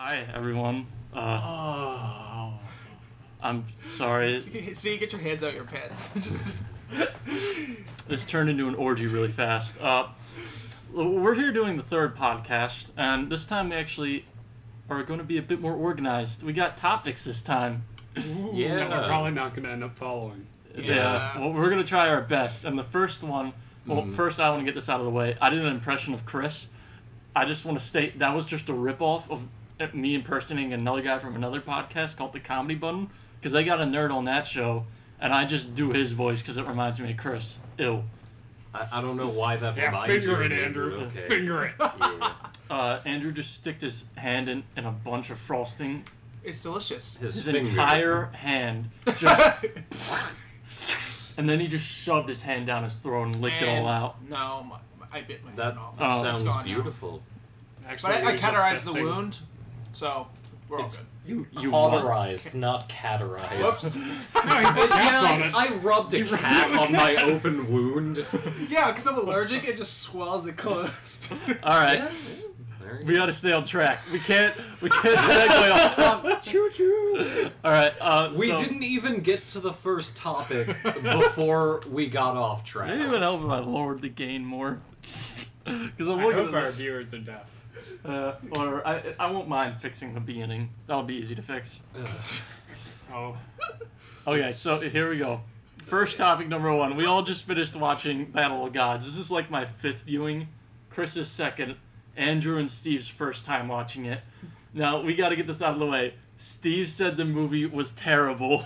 Hi, everyone. I'm sorry. See, get your hands out your pants. Just... This turned into an orgy really fast. We're here doing the third podcast, and this time we actually are going to be a bit more organized. We got topics this time. Ooh, yeah, we're probably not going to end up following. Yeah. Well, we're going to try our best. And the first one, first I want to get this out of the way. I did an impression of Chris. I just want to state that was just a ripoff of me impersonating another guy from another podcast called The Comedy Button, because they got a nerd on that show, and I just do his voice because it reminds me of Chris. Ew. I don't know why that reminds you. Finger it, Andrew. Okay. Finger it. Yeah. Andrew just sticked his hand in a bunch of frosting. It's delicious. His entire hand just... and then he just shoved his hand down his throat and licked it all out. No, I bit my that hand off. That sounds beautiful. Actually, but I cauterized the wound, so we're all good. You cauterized, not caterized. Whoops. I rubbed a cat on my open wound. Yeah, because I'm allergic, it just swells it closed. Alright. Yeah. We gotta stay on track. We can't segue off topic. Choo-choo. Alright, we didn't even get to the first topic before we got off track. Maybe it would help if I lowered the gain more. Because I hope our viewers are deaf. Or I won't mind fixing the beginning. That'll be easy to fix. Oh. Okay, so here we go. First topic number one. We all just finished watching Battle of Gods. This is like my 5th viewing. Chris's 2nd. Andrew and Steve's first time watching it. Now, we gotta get this out of the way. Steve said the movie was terrible,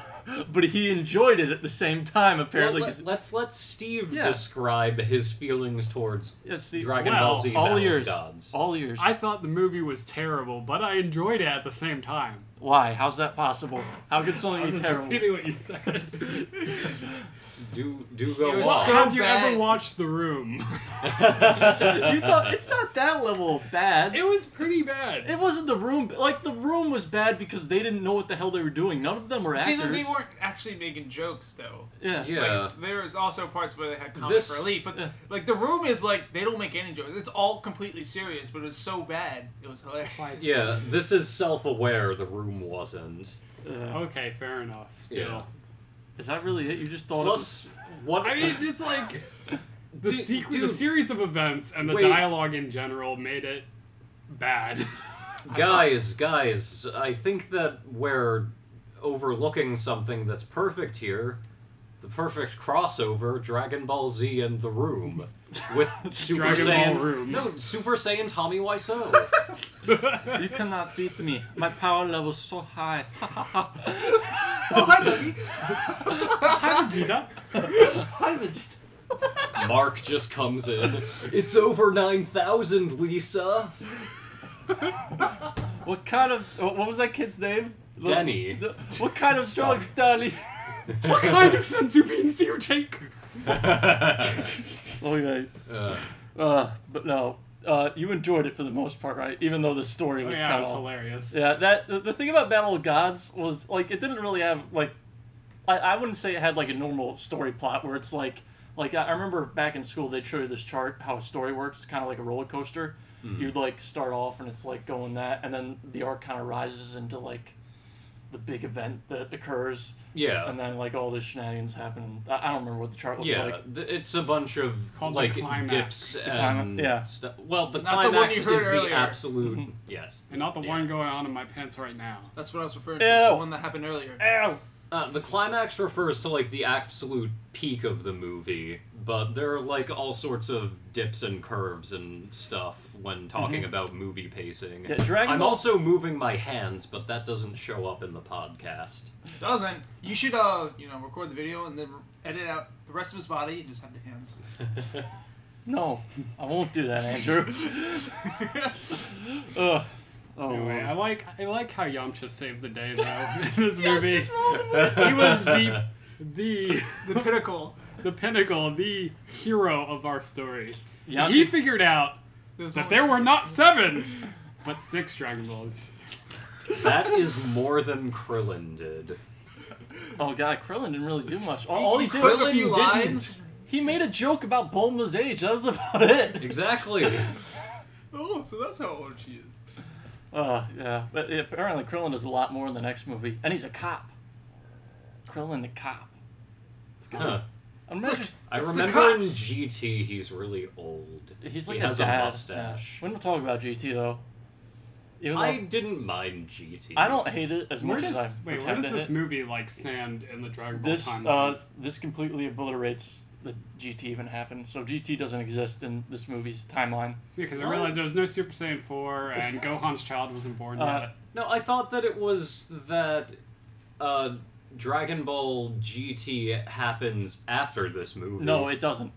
but he enjoyed it at the same time, apparently. Well, let's let Steve describe his feelings towards Dragon Ball Z all Battle ears. of Gods. All ears. I thought the movie was terrible, but I enjoyed it at the same time. Why? How's that possible? How could something be terrible? Repeating what you said. Do go on. Have you ever watched The Room? You thought it's not that level of bad. It was pretty bad. It wasn't The Room. Like, The Room was bad because they didn't know what the hell they were doing. None of them were actors. See, they weren't actually making jokes, though. Yeah. Like, there was also parts where they had comic relief, but like The Room is like they don't make any jokes. It's all completely serious, but it was so bad it was hilarious. Yeah, this is self-aware. The Room wasn't. Okay, fair enough. Still. Yeah. Is that really it? You just thought Plus, what? I mean, it's like the series of events and the dialogue in general made it bad. Guys, I think that we're overlooking something that's perfect here. The perfect crossover, Dragon Ball Z and The Room. With Super Saiyan... Room. No, Super Saiyan Tommy Wiseau. You cannot beat me. My power level is so high. Oh, hi, Dougie. Hi, Vegeta. Hi, Vegeta. Mark just comes in. It's over 9,000, Lisa. What kind of... What was that kid's name? Denny. What kind of drugs, Danny? What kind of senzu beans do you take? Okay. But no. You enjoyed it for the most part, right? Even though the story was kind of hilarious. Yeah, the thing about Battle of Gods was, like, it didn't really have, like... I wouldn't say it had, like, a normal story plot where it's, like... Like, I remember back in school, they'd show you this chart, how a story works. It's kind of like a roller coaster. Mm-hmm. You'd, like, start off, and it's, like, going that, and then the arc kind of rises into, like, the big event that occurs. Yeah. And then, like, all this shenanigans happen. I don't remember what the chart looks like. Yeah, it's a bunch of, like, dips and stuff. Well, the climax is the absolute... Mm-hmm. Yes. And not the one going on in my pants right now. That's what I was referring to. The one that happened earlier. Ew! The climax refers to, like, the absolute peak of the movie, but there are, like, all sorts of dips and curves and stuff when talking about movie pacing. Yeah, I'm also moving my hands, but that doesn't show up in the podcast. Doesn't. You should, record the video and then edit out the rest of his body and just have the hands. No, I won't do that, Andrew. Oh, anyway, I like how Yamcha saved the day though in this movie. He was the pinnacle. The pinnacle, the hero of our story. Yamcha. He figured out that there were not 7, but 6 Dragon Balls. That is more than Krillin did. Oh god, Krillin didn't really do much. All he did was a few lines. He made a joke about Bulma's age. That was about it. Exactly. Oh, so that's how old she is. Yeah. But apparently Krillin does a lot more in the next movie. And he's a cop. Krillin the cop. It's good. Huh. Imagine, I remember in GT he's really old. he's like he has dad. a mustache. We don't talk about GT, though. Even I though didn't mind GT. I don't hate it as Where much as I does where pretend does to this hate. movie like stand in the Dragon Ball This timeline? this completely obliterates the GT even happened. So GT doesn't exist in this movie's timeline. Because I realized there was no Super Saiyan 4 and Gohan's child wasn't born yet. No, I thought that it was that Dragon Ball GT happens after this movie. No, it doesn't.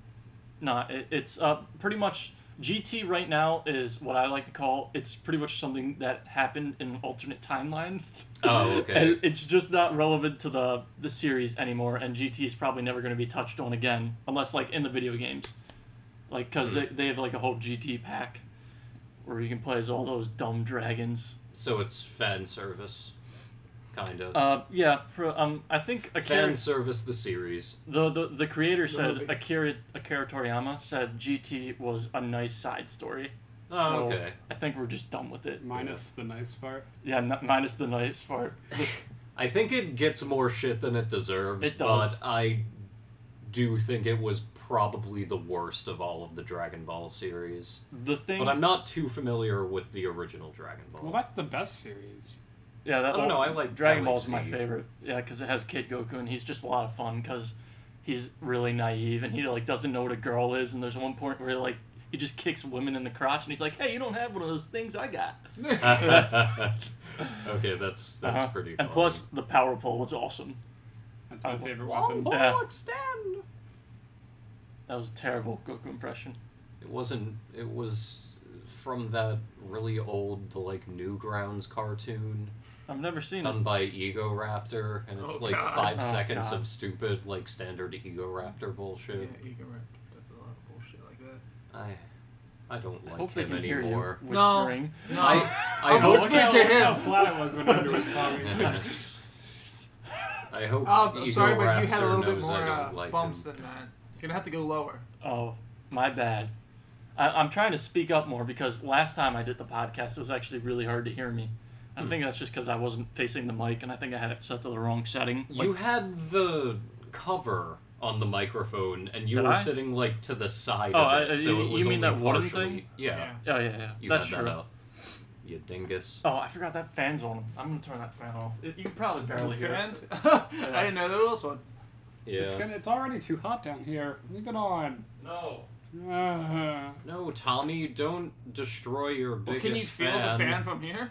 No, it's pretty much GT right now is what I like to call it's pretty much something that happened in an alternate timeline. Oh, okay. And it's just not relevant to the series anymore, and GT is probably never going to be touched on again, unless like in the video games, like because they have like a whole GT pack where you can play as all those dumb dragons. So it's fan service, kind of. Yeah. I think Fan service the series. the creator said movie. Akira Toriyama said GT was a nice side story. Oh, So okay. I think we're just done with it. Minus the nice part. Yeah, minus the nice part. I think it gets more shit than it deserves, It does. but I do think it was probably the worst of all of the Dragon Ball series. The thing. But I'm not too familiar with the original Dragon Ball. Well, that's the best series. Yeah, that I don't know, I like- Dragon I like Ball's my Z. favorite. Yeah, because it has Kid Goku and he's just a lot of fun because he's really naive and he like doesn't know what a girl is. And there's one point where like he just kicks women in the crotch and he's like, "Hey, you don't have one of those things I got." Okay, that's pretty funny. And plus, the power pole was awesome. That's my favorite Long weapon. ball Yeah. extend! That was a terrible Goku impression. It wasn't. It was from that really old, like, Newgrounds cartoon I've never seen done it. by Ego Raptor, and it's Oh, like God. 5 Oh, seconds God. of stupid, like, standard Ego Raptor bullshit. Yeah, Ego Raptor does a lot of bullshit like that. I don't I like hope they him can hear you anymore. whispering. No. I I'm hope. whispering to him. How flat it was when Andrew was talking. I hope. I'm Ego sorry, but you had a Raptor little bit knows more I don't like bumps him. than that. You're gonna have to go lower. Oh, my bad. I'm trying to speak up more because last time I did the podcast, it was actually really hard to hear me. I think that's just because I wasn't facing the mic, and I think I had it set to the wrong setting. You had the cover on the microphone, and you Did were I? sitting like to the side Oh, of it, so you it was mean only that wooden partially- thing? Yeah, Yeah. you That's had true. that up. You dingus. Oh, I forgot that fan's on. I'm gonna turn that fan off. You can probably barely hear Fan? it. I didn't know there was one. Yeah. It's already too hot down here. Leave it on. No. No, Tommy, don't destroy your Well, biggest can you feel the fan from here?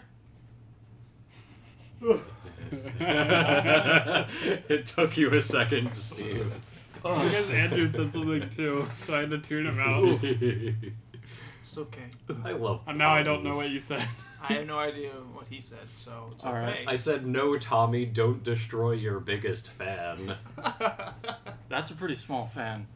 It took you a second, Steve. Because Andrew said something too, so I had to tune him out. It's okay. I love. And now I don't know puns. what you said. I have no idea what he said, so it's All okay. right. I said, no, Tommy, don't destroy your biggest fan. That's a pretty small fan.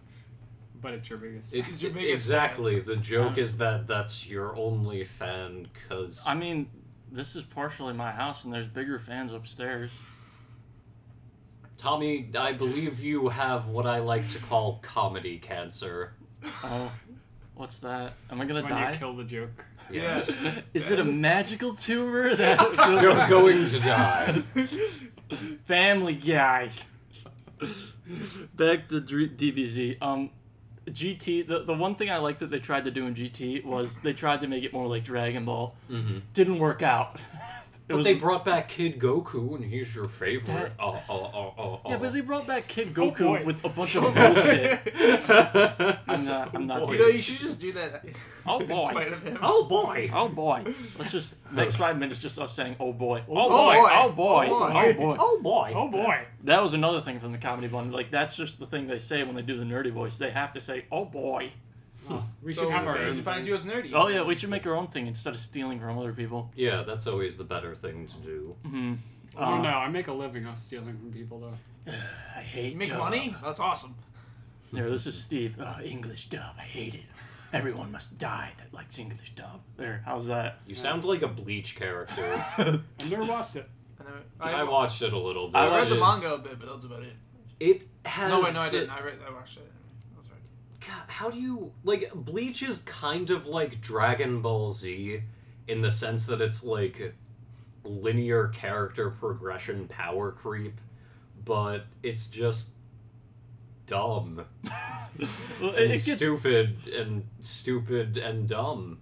But it's your biggest. It- He's your biggest exactly. The joke is that that's your only fan, because... I mean, this is partially my house, and there's bigger fans upstairs. Tommy, I believe you have what I like to call comedy cancer. Oh, what's that? Am I It's gonna when die? you kill the joke. Yes. Is it a magical tumor that You're going to die. Family Guy? Back to DBZ. GT. The one thing I liked that they tried to do in GT was they tried to make it more like Dragon Ball. Mm-hmm. Didn't work out. But they brought back Kid Goku, and he's your favorite. Yeah, but they brought back Kid Oh, Goku boy. with a bunch of bullshit. I'm not. You know, doing you should just do that Oh, in boy. spite of him. Oh boy! Oh boy. Let's just next 5 minutes just us saying oh boy. Oh, boy. Oh boy. Oh, boy. Oh boy. Oh boy! Oh boy! That was another thing from the comedy bun. Like that's just the thing they say when they do the nerdy voice. They have to say oh boy. Oh, we So should have our it own. defines you as nerdy. Oh yeah, we should make our own thing instead of stealing from other people. Yeah, that's always the better thing to do. Mm-hmm. Oh no, I make a living off stealing from people though. I hate You make dub. money? That's awesome. There, this is Steve. English dub. I hate it. Everyone must die that likes English dub. There, how's that? You sound like a Bleach character. I've never watched it. I watched it a little bit. I I read the Just- manga a bit, but that was about it. It has. No, wait, no, I didn't. I watched it. That's right. God, how do you like? Bleach is kind of like Dragon Ball Z, in the sense that it's like linear character progression power creep, but it's just dumb. Well, And stupid and dumb.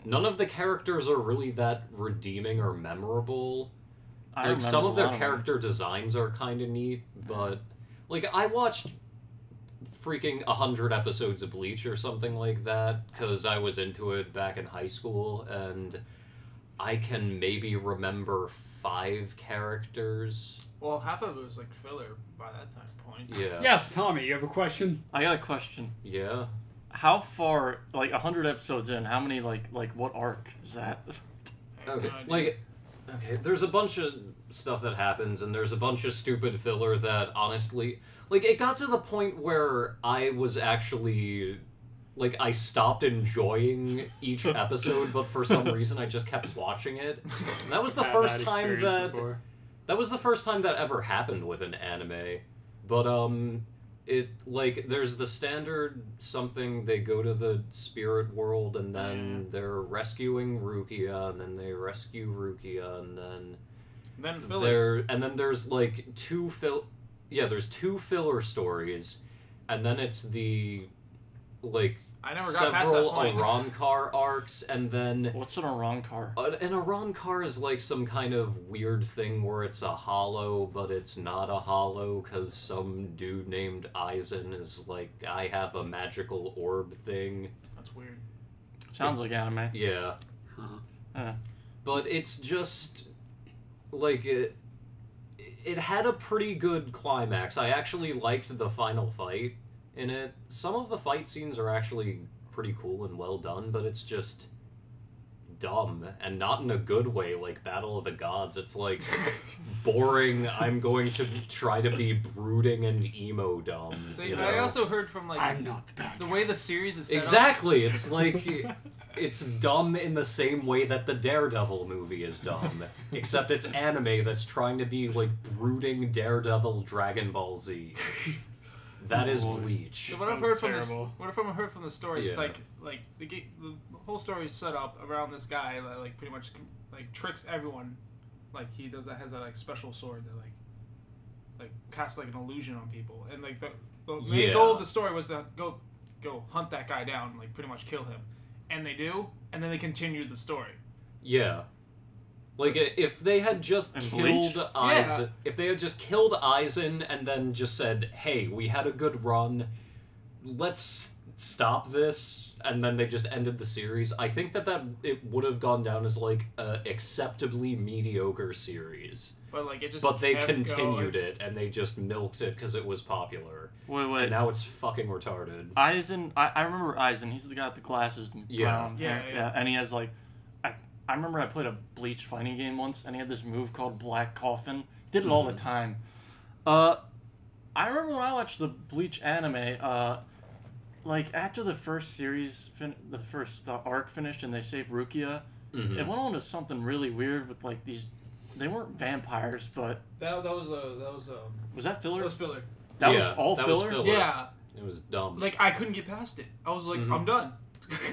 None of the characters are really that redeeming or memorable. Like, some of their character designs are kind of neat, but like, I watched freaking 100 episodes of Bleach or something like that because I was into it back in high school, and I can maybe remember 5 characters. Well, half of it was like filler by that time point. Yeah. Yes, Tommy, you have a question? I got a question. Yeah. How far, like 100 episodes in, how many like what arc is that? Okay, there's a bunch of stuff that happens, and there's a bunch of stupid filler that, honestly, like, it got to the point where I was actually, like, I stopped enjoying each episode, but for some reason I just kept watching it. And that was the first time that was the first time that ever happened with an anime. But it, like, there's the standard something, they go to the spirit world, and then they're rescuing Rukia, and then they rescue Rukia, and then filler. And then there's like there's 2 filler stories, and then it's the like I never got past that several point. Arrancar arcs, and then What's an Arrancar? an Arrancar is like some kind of weird thing where it's a hollow, but it's not a hollow because some dude named Aizen is like, I have a magical orb thing. That's weird. Sounds like anime. Yeah. But it's just like it had a pretty good climax. I actually liked the final fight in it. Some of the fight scenes are actually pretty cool and well done, but it's just dumb, and not in a good way like Battle of the Gods. It's like boring, I'm going to try to be brooding and emo dumb. See, you know? I also heard from like I'm not the bad the guy. way the series is set Exactly, it's like it's dumb in the same way that the Daredevil movie is dumb, except it's anime that's trying to be like brooding Daredevil Dragon Ball Z. That is Bleach. So what I've Sounds heard terrible. from the story, it's Yeah. like the whole story is set up around this guy that like pretty much like tricks everyone. Like he has that like special sword that like casts like an illusion on people, and like the main goal of the story was to go hunt that guy down, like pretty much kill him, and they do, and then they continue the story. Yeah. Like, if they had just killed Aizen, if they had just killed Aizen and then just said, hey, we had a good run, let's stop this, and then they just ended the series, I think that it would have gone down as, like, a acceptably mediocre series. But, like, it just But they kept continued going. it, and they just milked it because it was popular. Wait. And now it's fucking retarded. Aizen, I remember Aizen. He's the guy with the glasses and brown hair. Yeah. And he has like, I remember I played a Bleach fighting game once, and he had this move called Black Coffin. Did it all the time. I remember when I watched the Bleach anime, like after the first series, the first arc finished, and they saved Rukia, it went on to something really weird with like these. They weren't vampires, but That was was that filler? That was filler. That was all that filler? was filler. Yeah. It was dumb. Like I couldn't get past it. I was like, I'm done.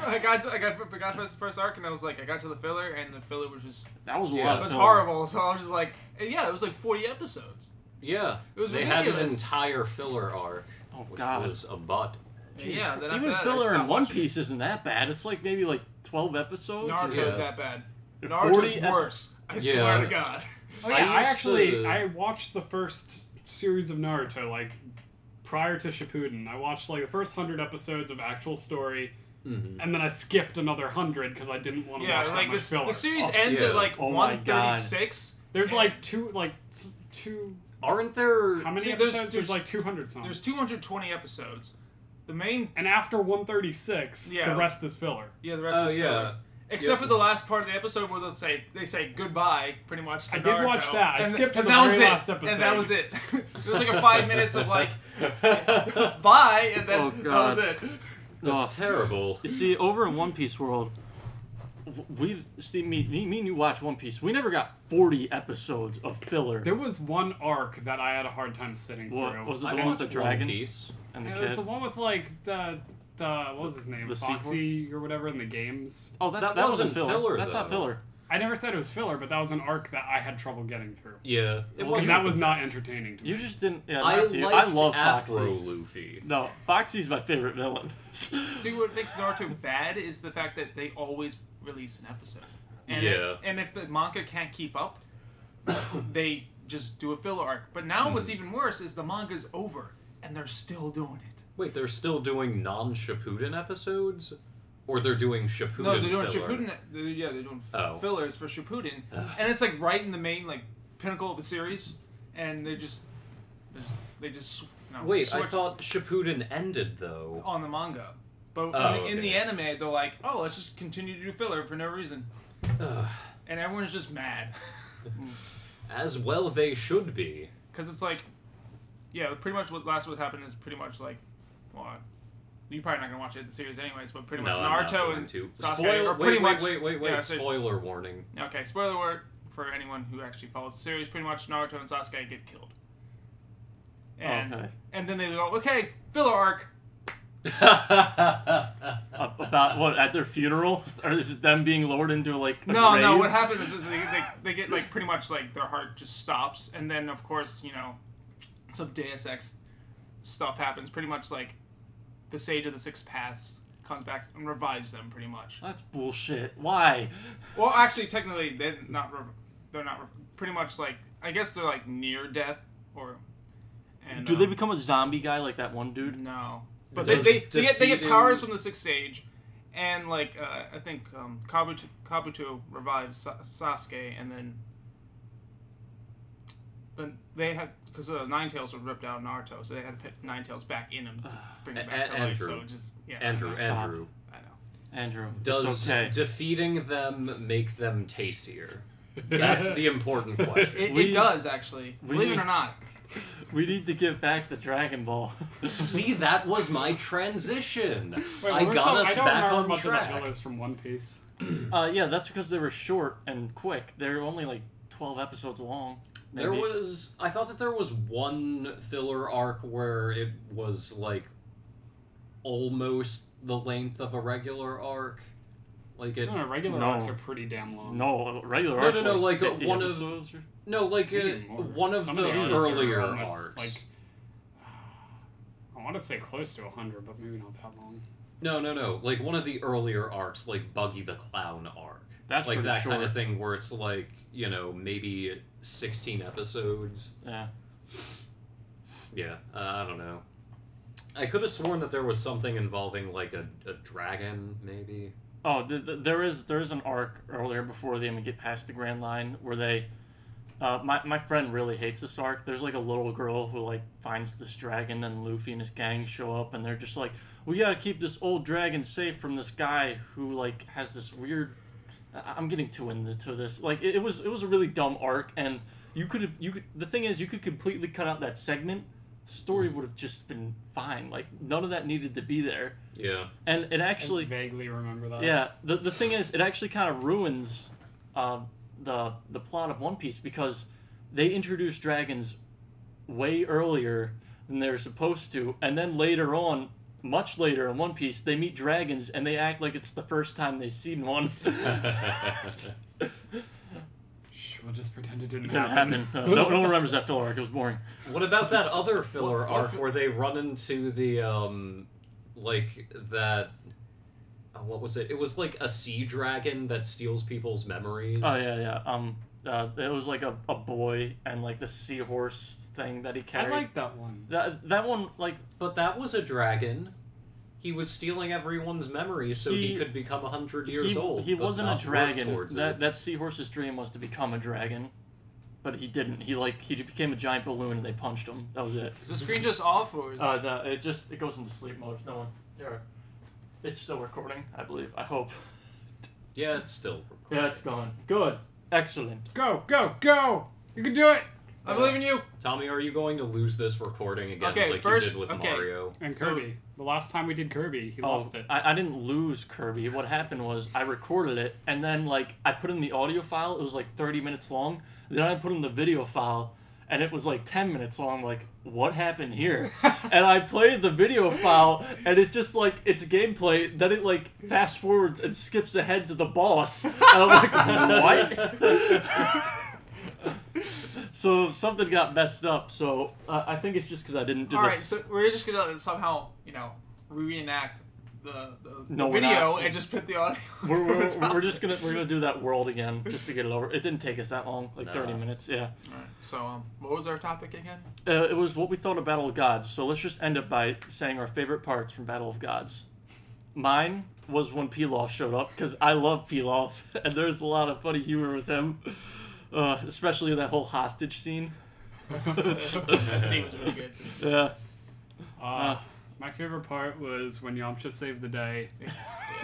I got past the first arc, and I was like, I got to the filler, and the filler was just That was a Yeah. lot it of was filler. horrible. So I was just like, and yeah, it was like 40 episodes. Yeah. It was they had an ridiculous. entire filler arc, Oh, which God. was a butt. And yeah, then after Even that, I filler in stopped One watching it. Piece isn't that bad. It's like maybe like 12 episodes. Naruto's Yeah. that bad. 40 Naruto's worse. I swear to God. Oh yeah, I used actually to- I watched the first series of Naruto like prior to Shippuden. I watched like the first 100 episodes of actual story, and then I skipped another 100 because I didn't want to Yeah, watch that like much this. filler. The series ends yeah. at like Oh my God. 136. There's like two. Aren't there... How many See, there's- episodes? There's like 200 something. There's 220 episodes. The main. And after 136, Yeah. the rest is filler. Yeah, the rest Oh, is filler. yeah. Except for the last part of the episode where they say goodbye, pretty much. To I did Naruto. watch that. I And skipped to the that was very it. last episode. And that was it. It was like a 5 minutes of like bye, and then Oh, that God. was it. That's terrible. You see, over in One Piece world, me and you watch One Piece. We never got 40 episodes of filler. There was one arc that I had a hard time sitting What, through. was it I the one with the watched One dragon Piece. and the It kid? was the one with like the what was his name? The Foxy or whatever in the games. Oh, that wasn't filler. That's not filler. I never said it was filler, but that was an arc that I had trouble getting through. Yeah, Because that was not entertaining to me. You just didn't. Yeah, I love Foxy. Afro Luffy. No, Foxy's my favorite villain. See, what makes Naruto bad is the fact that they always release an episode. And Yeah. If the manga can't keep up, they just do a filler arc. But now what's even worse is the manga's over, and they're still doing it. Wait, they're still doing non-Shippuden episodes? Or they're doing Shippuden No, they're doing filler? Shippuden. They're doing fillers for Shippuden, Ugh. and it's like right in the main pinnacle of the series, and they just Wait, I switch thought Shippuden ended, though. on the manga, but in the anime they're like, oh, let's just continue to do filler for no reason, Ugh. and everyone's just mad As well they should be. because it's like, yeah, pretty much what happened is pretty much like, well, you're probably not gonna watch the series anyways, but pretty much No, I'm not Naruto going and to. Sasuke are pretty much. Wait. Yeah, so- Spoiler warning. Okay, spoiler alert for anyone who actually follows the series. Pretty much, Naruto and Sasuke get killed, and then they go, okay, filler arc. About what, at their funeral, or is it them being lowered into like a No, grave? what happens is they get like pretty much like their heart just stops, and then of course some Deus Ex stuff happens. Pretty much like the Sage of the Six Paths comes back and revives them. Pretty much. That's bullshit. Why? Well, actually, technically, they're not. Pretty much like I guess they're like near death or. And, Do they become a zombie guy like that one dude? No, but Does they get defeating- powers from the Sixth Sage, and like I think Kabuto revives Sasuke, and then they had because Ninetales was ripped out of Naruto, so they had to put Ninetales back in him to bring him back to life. Andrew. So just Andrew. I know. Andrew, Does it's okay. defeating them make them tastier? That's the important question. It does actually, believe it or not. We need to get back to Dragon Ball. See, that was my transition. Wait, I got us back I don't on remember much of the track. fillers from One Piece. Yeah, that's because they were short and quick. They're only like 12 episodes long. Maybe. I thought that there was one filler arc where it was like almost the length of a regular arc. Like it. No, regular arcs are pretty damn long. No, regular arcs. No, like 50 one of episodes or... no, like one of Some the these earlier are almost, arcs. Like, I want to say close to 100, but maybe not that long. No. Like one of the earlier arcs, like Buggy the Clown arc. That's like pretty that short. kind of thing where it's like, maybe 16 episodes. Yeah. Yeah, I don't know. I could have sworn that there was something involving like a dragon, maybe. Oh, there is an arc earlier before they even get past the Grand Line where they. My friend really hates this arc. There's like a little girl who like finds this dragon, and Luffy and his gang show up, and they're just like, we gotta keep this old dragon safe from this guy who like has this weird. I'm getting too into this. Like it was a really dumb arc, and you could. The thing is, you could completely cut out that segment. Story would have just been fine. Like none of that needed to be there. Yeah. And it actually. I vaguely remember that. Yeah. The thing is, it actually kind of ruins the plot of One Piece because they introduced dragons way earlier than they were supposed to, and then later on, much later in One Piece, they meet dragons and they act like it's the first time they've seen one. We'll just pretend it didn't Didn't happen. happen. No one remembers that filler arc. It was boring. What about that other filler arc where they run into the like that? What was it? It was like a sea dragon that steals people's memories. Oh yeah. It was like a boy and like the seahorse thing that he I carried. like that one. That one like. But that was a dragon. He was stealing everyone's memories so he could become 100 years old. He but wasn't a not work dragon. towards it. That seahorse's dream was to become a dragon, but he didn't. He became a giant balloon and they punched him. That was it. Is the screen just off or is It goes into sleep mode if no one. There. It's still recording, I believe. I hope. Yeah, it's still recording. Yeah, it's going. Good. Excellent. Go! You can do it! I believe in you. Tommy, are you going to lose this recording again Okay, like first- you did with okay. Mario? And So- Kirby. The last time we did Kirby, he lost it. I didn't lose Kirby. What happened was I recorded it and then like I put in the audio file. It was like 30 minutes long. Then I put in the video file, and it was like 10 minutes long. I'm like, what happened here? And I played the video file, and it just like, it's gameplay, then it like fast forwards and skips ahead to the boss. And I'm like, what? So something got messed up, so I think it's just because I didn't do this. Alright, so we're just gonna somehow, reenact the No, we're video not. and just put the audio. We're just gonna do that world again just to get it over. It didn't take us that long, like 30 minutes. Yeah. Alright, so what was our topic again? It was what we thought of Battle of Gods. So let's just end it by saying our favorite parts from Battle of Gods. Mine was when Pilaf showed up because I love Pilaf, and there's a lot of funny humor with him, especially that whole hostage scene. That scene was really good. Yeah. My favorite part was when Yamcha saved the day.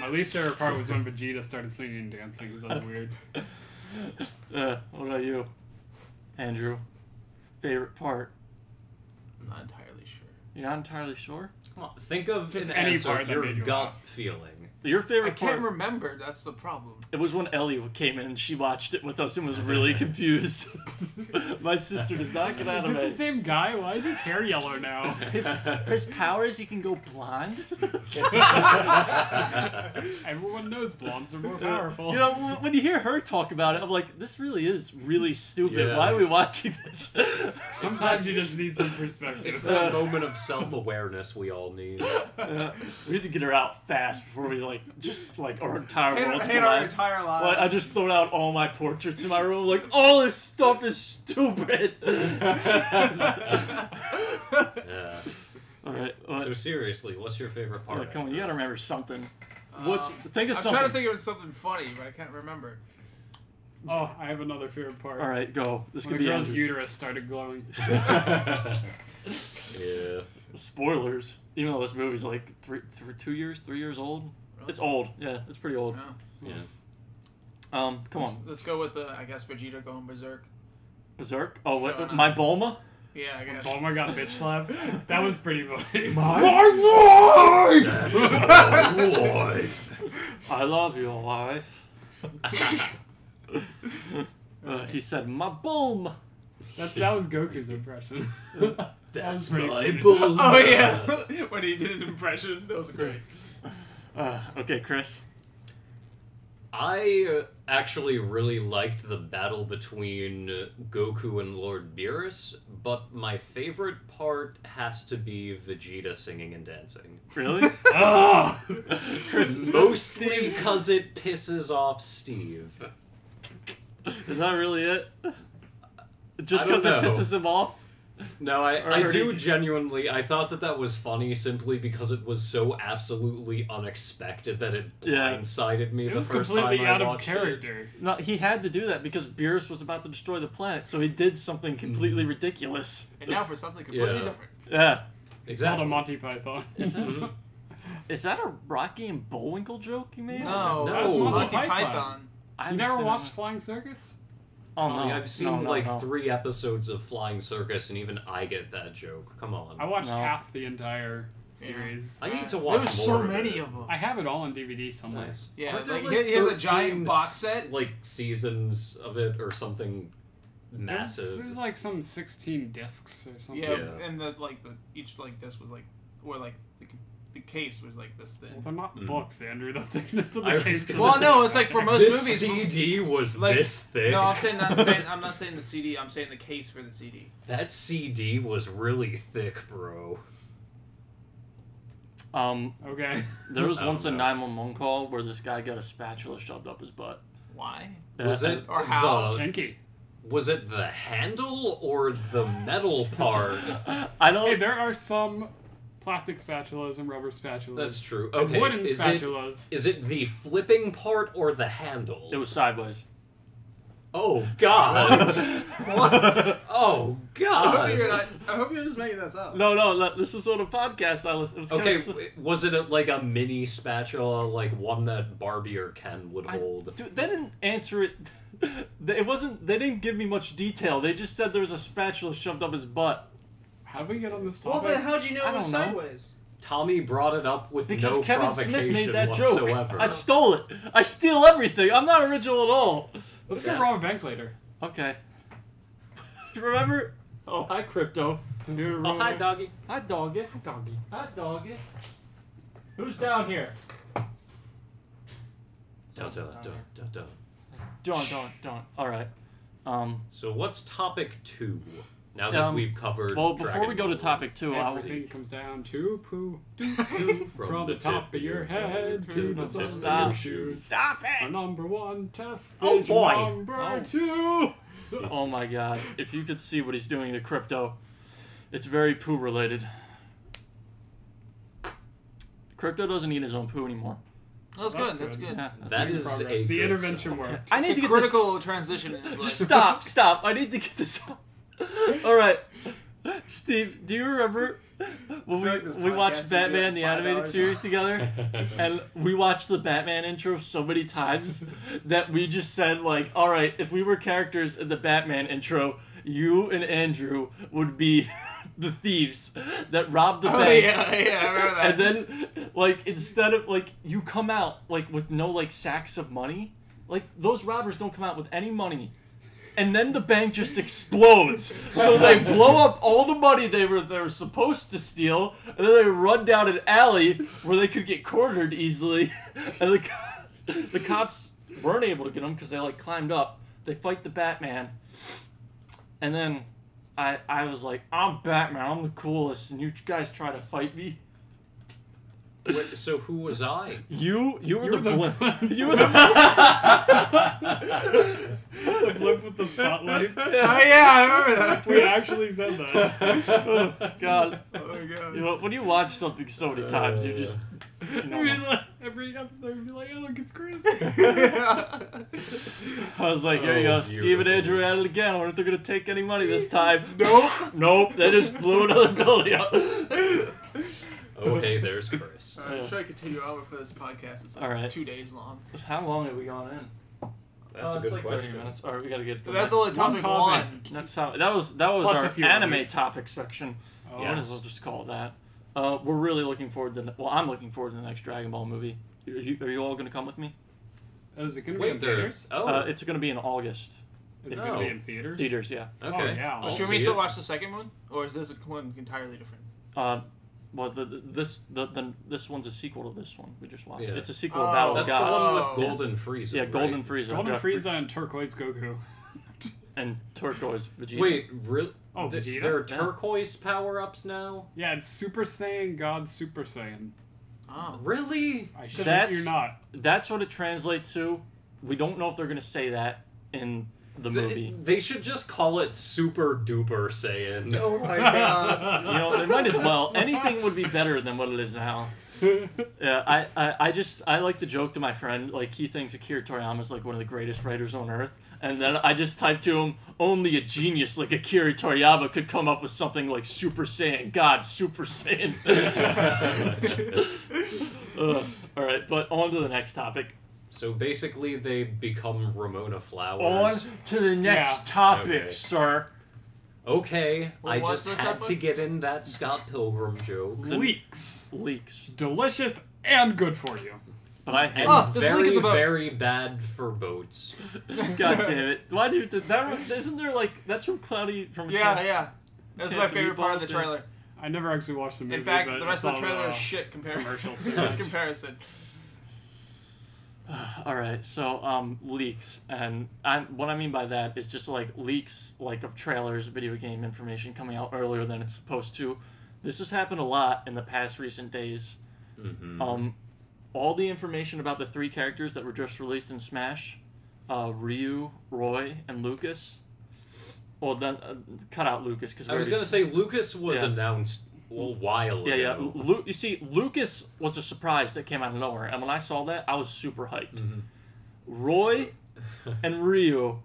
My least favorite part was when Vegeta started singing and dancing, because that was weird. What about you, Andrew? Favorite part? I'm not entirely sure. You're not entirely sure? Come on, think of Just an any answer, part that your made you gut laugh. feeling. Your favorite I can't part? remember, that's the problem. It was when Ellie came in and she watched it with us and was really confused. My sister does not get Is anime. this the same guy? Why is his hair yellow now? His powers, he can go blonde. Everyone knows blondes are more powerful. You know, when you hear her talk about it, I'm like, this really is really stupid. Yeah. Why are we watching this? Sometimes you just need some perspective. It's that moment of self-awareness we all need. We need to get her out fast before we our entire world's Hate our collide. entire lives. Like, I just thrown out all my portraits in my room. Like, all this stuff is stupid. Yeah. All right. So seriously, what's your favorite part? Come on, you gotta remember something. Think of I'm something. trying to think of something funny, but I can't remember. Oh, I have another favorite part. All right, go. This When could the be girl's Andrew's. uterus started glowing. Yeah. Spoilers. Even though this movie's like 3 years old. Really? It's old. Yeah, it's pretty old. No. Yeah. Come on. Let's go with I guess Vegeta going berserk. Berserk. Oh, what? No, no. My Bulma. Yeah, I guess. Bulma got bitch slapped. That was pretty funny. My wife! I love your wife. He said, my Bulma. That was Goku's impression. That's pretty my funny. bull. Oh yeah, when he did an impression, that was great. Okay, Chris. I actually really liked the battle between Goku and Lord Beerus, but my favorite part has to be Vegeta singing and dancing. Really? Oh! Chris, Mostly because it pisses off Steve. is that really it? Just I don't because it know. pisses him off? No, I Or do he- genuinely. I thought that was funny simply because it was so absolutely unexpected that it Yeah. blindsided me It the was first time completely I out of watched it. character. No, he had to do that because Beerus was about to destroy the planet, so he did something completely ridiculous. And now for something completely Yeah. different. Yeah. It's called Exactly. a Monty Python. Is that a Rocky and Bullwinkle joke you made? No, No. that's Monty Monty Python. Python. I You haven't never seen watched it. Flying Circus? Oh no, I've seen no. 3 episodes of Flying Circus, and even I get that joke. Come on. I watched No. half the entire series. I need to watch There's more so of many it. of them. I have it all on DVD somewhere. Nice. Yeah, Aren't there, like, he has a giant 13 box set? Like seasons of it or something There's massive. like some 16 discs or something. Yeah, Yeah. and each disc was like, or like the case was like this Well, thin. they're not Mm. books, Andrew. The thickness of I the was case. gonna Well, say- no, it's like for most This movies. CD was like- this thick. No, I'm not saying the CD. I'm saying the case for the CD. That CD was really thick, bro. Okay. There was Oh, once a no. 911 call where this guy got a spatula shoved up his butt. Why? Was it Or how? Kinky. Was it the handle or the metal part? I don't. Hey, there are some plastic spatulas and rubber spatulas. That's true. And Okay, wooden is spatulas. it the flipping part or the handle? It was sideways. Oh God! What? Oh I hope you're God! not. I hope you're just making this up. No, this was on a podcast I listened. It was Okay, kinda, was it like a mini spatula, like one that Barbie or Ken would hold? dude, they didn't answer it. It wasn't. They didn't give me much detail. They just said there was a spatula shoved up his butt. How did we get on this Well, topic? then how'd you know I it was don't know. sideways? Tommy brought it up with Because no Kevin provocation Smith made that whatsoever. joke. I stole it. I steal everything. I'm not original at all. Let's go rob a bank later. Okay. Remember Oh, hi, Crypto. Oh, hi, doggy. Hi, doggy. Hi, doggy. Hi, doggy. Who's down here? Don't. Don't. All right. So what's topic 2? Now that we've covered. Well, before Dragon we go to Ball topic 2, Everything comes down to poo. From the top of your head to the sole of your shoes. Stop Our it! number 1 test Oh, is boy. number 2. Oh my god. If you could see what he's doing to Crypto, it's very poo related. Crypto doesn't eat his own poo anymore. That's good. That's good. Yeah, That Making is progress. a The good intervention sign. worked. I need It's to a get critical transition in his life. this. Stop! I need to get this out. All right, Steve. Do you remember when we watched Batman the animated series together, and we watched the Batman intro so many times that we just said like, all right, if we were characters in the Batman intro, you and Andrew would be the thieves that robbed the Oh bank. yeah, I remember that. And then, like, instead of, like, you come out, like, with no, like, sacks of money. Like, those robbers don't come out with any money. And then the bank just explodes. So they blow up all the money they were supposed to steal. And then they run down an alley where they could get cornered easily. And the cops weren't able to get them because they, like, climbed up. They fight the Batman. And then I was like, I'm Batman, I'm the coolest, and you guys try to fight me. Wait, so who was I? You were the the blimp. You were the The blimp with the spotlight. Oh yeah, I remember that. We actually said that. Oh God. Oh my god. You know, when you watch something so many times, you just Every episode, you'd be like, oh, look, it's Chris. I was like, here you Oh, go, Steve and beautiful. Andrew at it again. I wonder if they're gonna take any money this time. Nope. They just blew another building up. Oh, hey, there's Chris. I'm sure I continue on before this podcast. It's like All right. 2 days long. How long have we gone in? That's a it's good like question. 30 minutes. All right, we gotta get. But that's only topic topic. 1. That's how. That was Plus our a few anime others. topic section. Oh, Might as well just call it that. We're really looking forward to. Well, I'm looking forward to the next Dragon Ball movie. Are you all gonna come with me? Is it going to be in Wait, there. theaters? Oh, It's gonna be in August. Is it No. going to be in theaters? Theaters, yeah. okay. Oh, yeah. I'll Should we see still it. watch the second one, or is this one entirely different? Well, this one's a sequel to this one we just watched. Yeah. It's a sequel Oh, to Battle That's of the Gods. one Oh. with Golden Frieza. Yeah, Golden right? Frieza. Golden Yeah, Frieza and Turquoise Goku. and turquoise Vegeta. Wait, really? Oh, Vegeta? There are Yeah. turquoise power-ups now? Yeah, it's Super Saiyan God Super Saiyan. Oh. Really? I shit That's- you not. That's what it translates to. We don't know if they're gonna say that in the movie. They should just call it Super Duper Saiyan. Oh my god. You know, they might as well. Anything would be better than what it is now. Yeah, I like to joke to my friend, like, he thinks Akira Toriyama's like one of the greatest writers on earth, and then I just type to him, only a genius like Akira Toriyama could come up with something like Super Saiyan, God, Super Saiyan. Alright, but on to the next topic. So basically, they become Ramona On Flowers. to the next Yeah. topic, Okay. sir. Okay, I what's just the had topic? to get in that Scott Pilgrim joke. Leeks. Leaks. Delicious and good for you. But I hate And Oh, there's a leak very, in the boat. very bad for boats. God damn it. Why do you that isn't there like that's from Cloudy from a Yeah, Chance- yeah. That's Chance my of favorite part of the Meatballs and- trailer. I never actually watched the movie. In fact, but the rest I of the saw trailer is shit compared commercials. in comparison. Alright, so leaks, and what I mean by that is just like leaks like of trailers, video game information coming out earlier than it's supposed to. This has happened a lot in the past recent days. Mm-hmm. All the information about the 3 characters that were just released in Smash, Ryu, Roy, and Lucas. Well, then cut out Lucas because I was gonna say Lucas was Yeah. announced a while Yeah, yeah. ago. You see, Lucas was a surprise that came out of nowhere, and when I saw that, I was super hyped. Mhm. Roy and Ryu,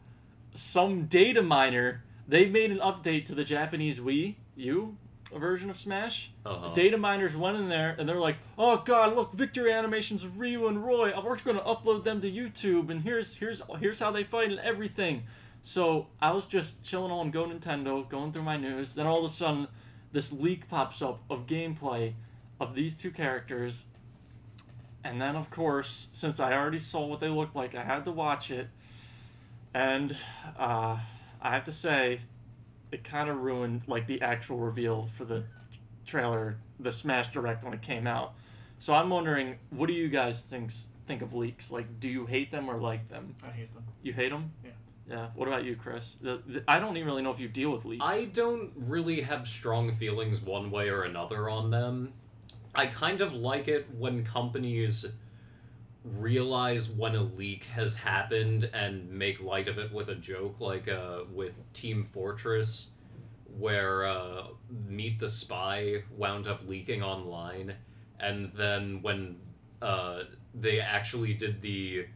some data miner, they made an update to the Japanese Wii U version of Smash. Uh-huh. Data miners went in there, and they're like, oh god, look, victory animations of Ryu and Roy. We're just going to upload them to YouTube, and here's how they fight and everything. So I was just chilling on Go Nintendo, going through my news. Then all of a sudden, this leak pops up of gameplay of these 2 characters. And then, of course, since I already saw what they looked like, I had to watch it. And I have to say, it kind of ruined like the actual reveal for the trailer, the Smash Direct when it came out. So I'm wondering, what do you guys think of leaks? Like, do you hate them or like them? I hate them. You hate them? Yeah. Yeah. What about you, Chris? I don't even really know if you deal with leaks. I don't really have strong feelings one way or another on them. I kind of like it when companies realize when a leak has happened and make light of it with a joke, like with Team Fortress, where Meet the Spy wound up leaking online, and then when they actually did the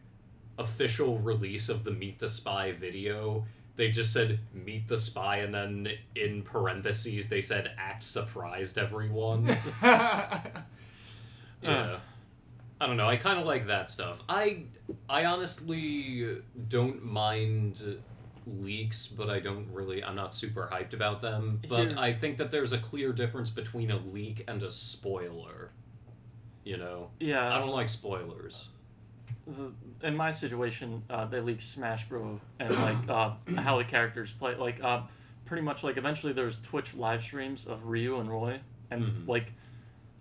official release of the Meet the Spy video, they just said Meet the Spy, and then in parentheses they said act surprised everyone. Yeah. I don't know, I kind of like that stuff. I honestly don't mind leaks, but I'm not super hyped about them. But I think that there's a clear difference between a leak and a spoiler. You know? Yeah. I don't like spoilers. In my situation, they leaked Smash Bros. And like how the characters play. Like pretty much like eventually there's Twitch live streams of Ryu and Roy, and like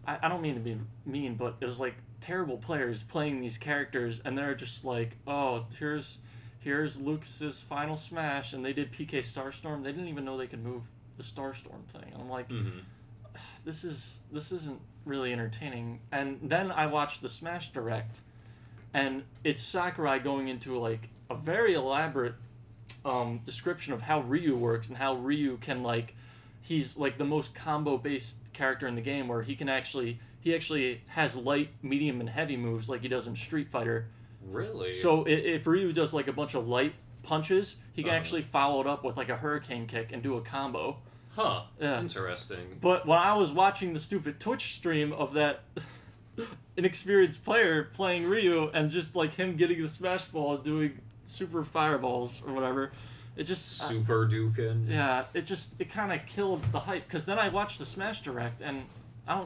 I don't mean to be mean, but it was like terrible players playing these characters, and they're just like, oh, here's Lucas's final smash, and they did PK Starstorm. They didn't even know they could move the Starstorm thing, and I'm like, this isn't really entertaining. And then I watched the Smash Direct, and it's Sakurai going into like a very elaborate description of how Ryu works and how Ryu can like, he's like the most combo based character in the game, where he actually has light, medium, and heavy moves like he does in Street Fighter. Really? So if Ryu does like a bunch of light punches, he can actually follow it up with like a hurricane kick and do a combo. Huh. Yeah. Interesting. But when I was watching the stupid Twitch stream of that inexperienced player playing Ryu, and just like him getting the smash ball and doing super fireballs or whatever, it just super dukin'. Yeah, it kind of killed the hype, because then I watched the Smash Direct, and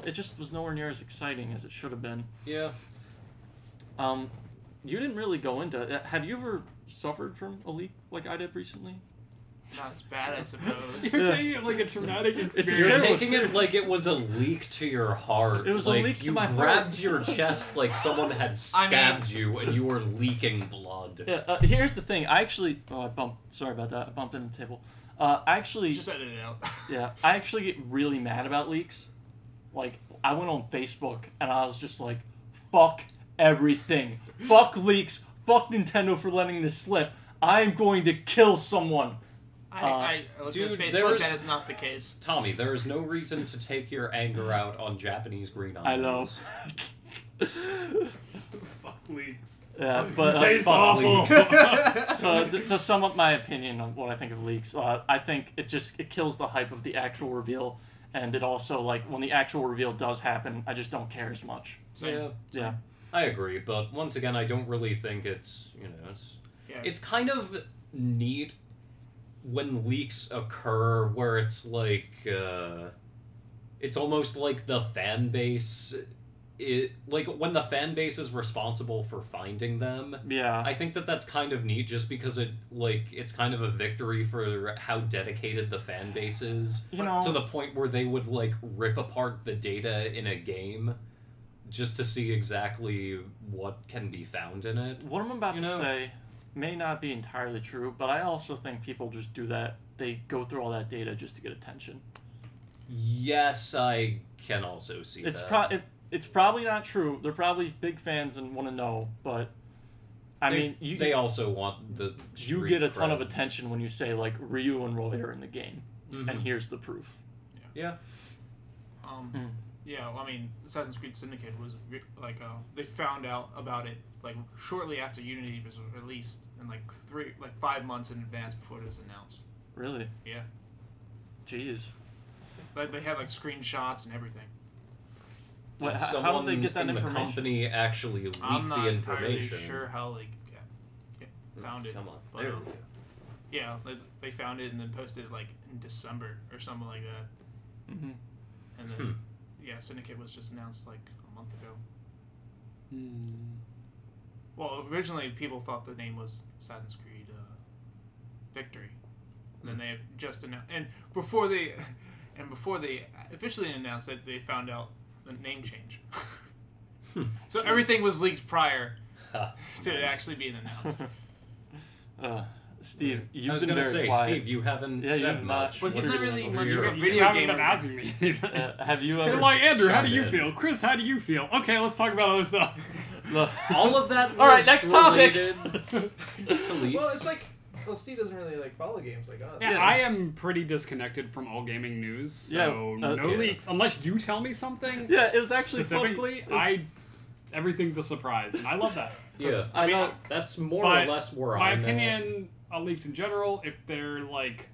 it just was nowhere near as exciting as it should have been. Yeah. You didn't really go into it. Have you ever suffered from a leak like I did recently? Not as bad, I suppose. You're taking it like a traumatic experience. You're taking it like it was a leak to your heart. It was like a leak to my heart. You grabbed your chest like someone had stabbed you, and you were leaking blood. Yeah. Here's the thing. I actually. Oh, I bumped. Sorry about that. I bumped into the table. I actually. Just edit it out. Yeah. I actually get really mad about leaks. Like, I went on Facebook and I was just like, fuck everything. Fuck leaks. Fuck Nintendo for letting this slip. I'm going to kill someone. I looked at his dude, Facebook, that is not the case. Tommy, there is no reason to take your anger out on Japanese green onions. I know. Fuck leaks. Yeah, but Tastes fuck awful. leaks. So to sum up my opinion on what I think of leaks, I think it kills the hype of the actual reveal, and it also, like, when the actual reveal does happen, I just don't care as much. Yeah. I agree, but once again, I don't really think it's kind of neat when leaks occur where it's like, it's almost like the fan base, like when the fan base is responsible for finding them. Yeah. I think that's kind of neat, just because it's kind of a victory for how dedicated the fan base is, to the point where they would like rip apart the data in a game just to see exactly what can be found in it. What I'm about to say may not be entirely true, but I also think people just do that. They go through all that data just to get attention. Yes, I can also see that. It's probably not true. They're probably big fans and want to know, but they also want the you get a ton of attention when you say like Ryu and Roy are in the game, and here's the proof. Yeah. Yeah, well, I mean, Assassin's Creed Syndicate was like they found out about it like shortly after Unity was released, and like 5 months in advance before it was announced. Really? Yeah. Jeez. Like they had like screenshots and everything. How did they get that information? The company actually leaked the information. I'm not entirely sure how they found it. Come on. But, yeah, they found it and then posted it like in December or something like that. Mm-hmm. And then, Syndicate was just announced like a month ago. Well, originally people thought the name was Assassin's Creed Victory. And then they just announced, and before they officially announced it, they found out the name change. So everything was leaked prior to it actually being announced. Steve, you've I was been gonna very say, quiet. Steve, you haven't said much. But he's What not are really you- much what of are a you- video You haven't gamer. been asking me anything. Have you You're ever? like, Andrew, how do you Chime feel? in. Chris, how do you feel? Okay, let's talk about other stuff. Look, All of that. All right, was next topic. related to leaks. Well, it's like, Steve doesn't really like follow games like us. Yeah, Yeah. I am pretty disconnected from all gaming news, so Yeah, no yeah. leaks. Unless you tell me something yeah, it was actually specifically, funny. everything's a surprise, and I love that. yeah, I know. that's more But or less where My I'm at. opinion on leaks in general, if they're like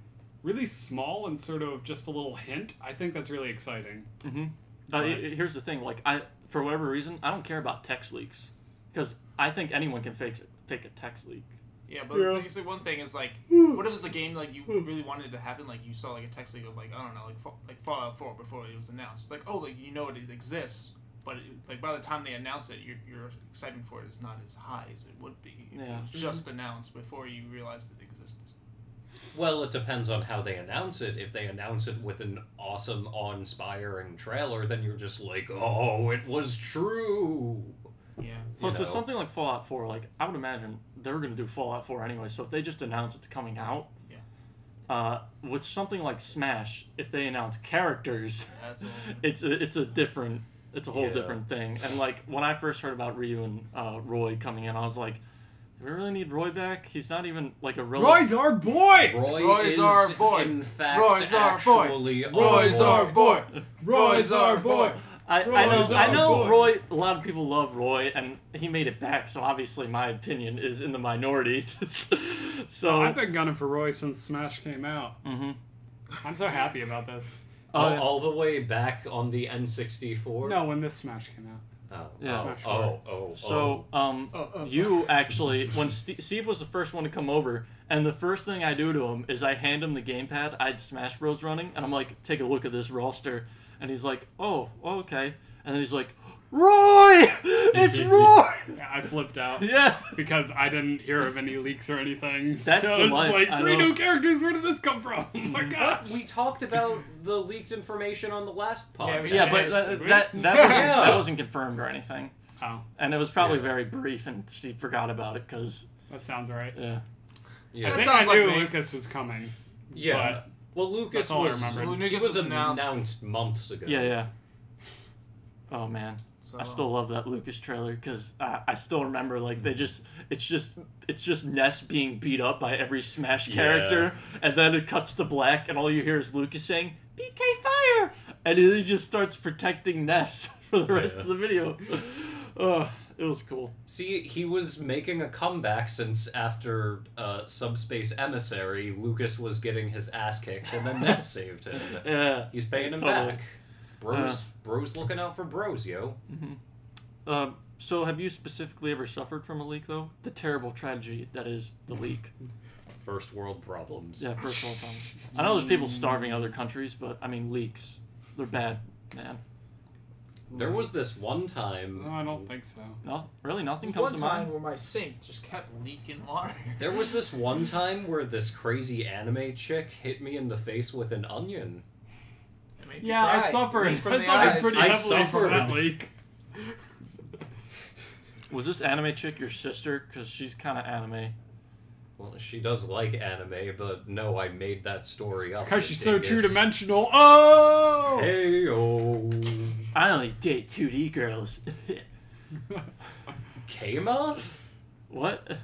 really small and sort of just a little hint, I think that's really exciting. Mm-hmm. But- Here's the thing. Like, for whatever reason, I don't care about text leaks because I think anyone can fake a text leak. Yeah, but like, it's like one thing is like, what if it's a game like you really wanted to happen? Like you saw like a text leak of like, I don't know, like Fallout 4 before it was announced. It's like, oh, like you know it exists, but like by the time they announce it, your excitement for it is not as high as it would be if Yeah. it was just announced before you realized it existed. Well, it depends on how they announce it. If they announce it with an awesome, awe-inspiring trailer, then you're just like, oh, it was true. Yeah. Plus, with know. something like Fallout 4, like I would imagine they're going to do Fallout 4 anyway. So if they just announce it's coming out, with something like Smash, if they announce characters, That's all. it's a whole Yeah. different thing. And like when I first heard about Ryu and Roy coming in, I was like, do we really need Roy back? He's not even like a real. Roy's our boy! Roy's Roy's our boy. in fact, Roy's our boy. actually Roy's our boy. Roy's our boy! I Roy's know, I our know boy. Roy. A lot of people love Roy, and he made it back. So obviously, my opinion is in the minority. So I've been gunning for Roy since Smash came out. Mhm. I'm so happy about this. all the way back on the N64. No, when this Smash came out. Oh, Yeah. Smash So, you actually, when Steve was the first one to come over, and the first thing I do to him is I hand him the gamepad. I had Smash Bros. Running, and I'm like, take a look at this roster. And he's like, oh, okay. And then he's like, Roy! It's Roy! Yeah, I flipped out. Yeah. Because I didn't hear of any leaks or anything. That's so the it's life. like I 3 know. new characters. Where did this come from? Oh my gosh! we talked about the leaked information on the last podcast. Yeah, but that wasn't confirmed or anything. Oh, And it was probably Yeah. very brief, and Steve forgot about it, because, that sounds right. yeah. I Yeah. think sounds I knew like me. Lucas was coming. Yeah. Well, Lucas That's all I was, remembered. he Lucas was was announced. announced months ago. Yeah. Oh, man. So, I still love that Lucas trailer because I still remember like it's just Ness being beat up by every Smash character, and then it cuts to black and all you hear is Lucas saying "PK Fire," and he just starts protecting Ness for the rest of the video. It was cool. See, he was making a comeback since after Subspace Emissary, Lucas was getting his ass kicked, and then Ness saved him. Yeah. He's paying him Totally. back. Bros looking out for bros, yo. So have you specifically ever suffered from a leak though? The terrible tragedy that is the leak. First world problems. Yeah, first world problems. I know there's people starving in other countries, but I mean leaks. They're bad, man. There was this one time. No, I don't think so. No, really, nothing One comes to time mind. where my sink just kept leaking water. There was this one time where this crazy anime chick hit me in the face with an onion. It made me Yeah, I cry. suffered. Leak from I the suffered eyes. pretty I heavily from that suffered. leak. Was this anime chick your sister? Because she's kind of anime. Well, she does like anime, but no, I made that story up. Because you she's so dingus. two-dimensional. Oh! Hey-o. I only date 2D girls. Keima? What?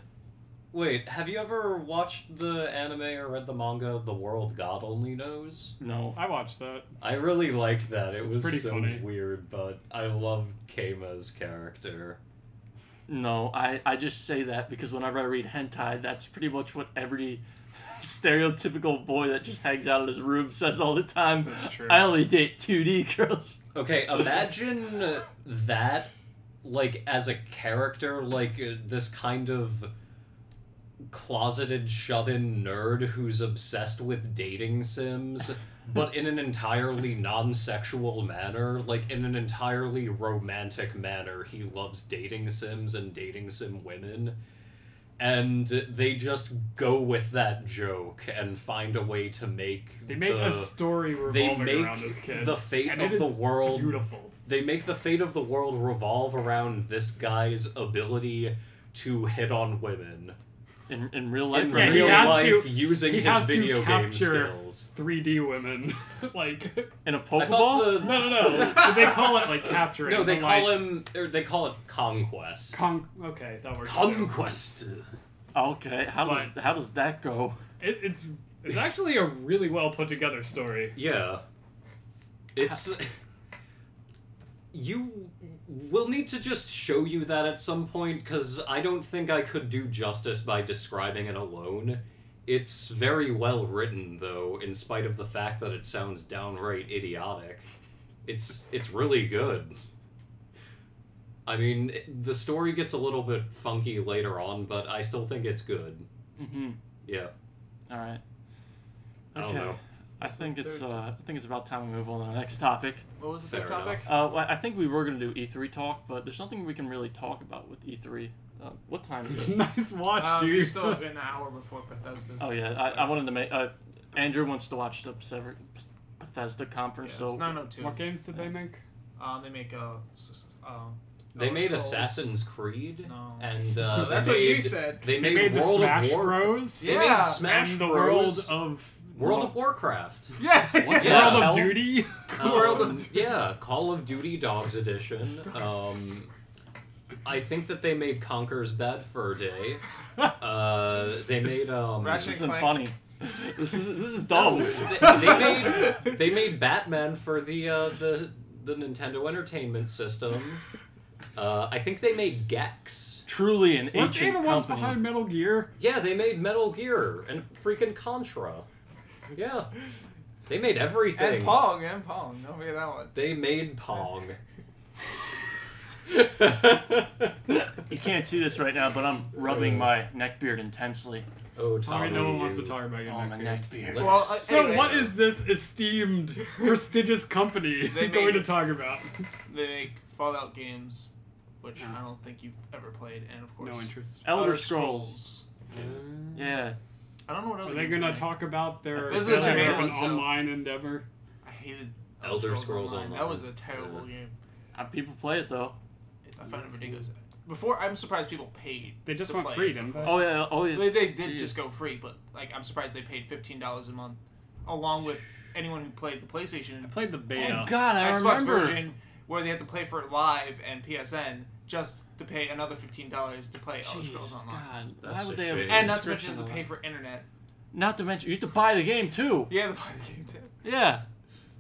Wait, have you ever watched the anime or read the manga The World God Only Knows? No. I watched that. I really liked that. It It's was pretty so funny. weird, but I loved Keima's character. No, I just say that because whenever I read hentai, that's pretty much what every stereotypical boy that just hangs out in his room says all the time. That's true. I only date 2D girls. Okay, imagine that, like, as a character, like, this kind of closeted, shut-in nerd who's obsessed with dating sims, but in an entirely non-sexual manner, like, in an entirely romantic manner. He loves dating sims and dating sim women. and they just go with that joke and find a way to make They make a story revolving around this kid. The fate and of the world beautiful. They make the fate of the world revolve around this guy's ability to hit on women. In real life, In right? real life, to- using he his has to video game capture skills. 3D women, like In a I thought Pokeball? no. They call it like capturing. No, they but, call like, him. Or they call it conquest. Okay, that works. Conquest. Okay, how does that go? It's actually a really well put together story. Yeah. It's. You will need to just show you that at some point, because I don't think I could do justice by describing it alone. It's very well written, though, in spite of the fact that it sounds downright idiotic. It's really good. I mean, the story gets a little bit funky later on, but I still think it's good. Mm-hmm. Yeah. All right. I don't know. I think it's about time we move on to the next topic. What was the third Fair topic? I think we were gonna do E3 talk, but there's nothing we can really talk about with E3. What time is it? Nice watch, We dude. still have an hour before Bethesda. Oh yeah, I wanted to make. Andrew wants to watch the Bethesda conference. Yeah, it's so 9:02. What games did they make? They make They made Scrolls. Assassin's Creed, No. and That's they what you made- said. They They made made the World Smash of War. Bros. They Yeah. made Smash and the Bros. World of Warcraft. Yeah. Yeah. World hell? of Duty. Yeah, Call of Duty Dogs Edition. I think that they made Conker's Bad Fur Day. They made Ratchet this isn't Clank. funny. This is dumb. they made Batman for the Nintendo Entertainment System. I think they made Gex. Truly an Weren't they ancient the ones company. behind Metal Gear? Yeah, they made Metal Gear and freaking Contra. Yeah. They made everything. And Pong. Don't forget that one. They made Pong. You can't see this right now, but I'm rubbing my neck beard intensely. Oh, Tommy. No one wants to talk about your Oh, my neck neck beard. beard. Well, So anyways, what is this esteemed, prestigious company They going made- to talk about? They make Fallout games, which No. I don't think you've ever played, and of course No interest. Elder Scrolls. Yeah. I don't know what other Are they games going to make. talk about their This is failure their of an main one, so- online endeavor? I hated Elder Scrolls Online. That was a terrible game. People play it though. I find it ridiculous. Before, I'm surprised people paid. They just to went play free, it didn't they? Oh yeah. Oh yeah. They did Jeez. just go free, but like I'm surprised they paid $15 a month, along with anyone who played the PlayStation I played the beta. Oh God, I Xbox remember. version, where they had to play for it live and PSN just to pay another $15 to play Elder Scrolls Jeez, Online. God, That's why would a they have? shame. And not to mention subscription to pay though? for internet. Not to mention you have to buy the game too. Yeah, to buy the game too. Yeah.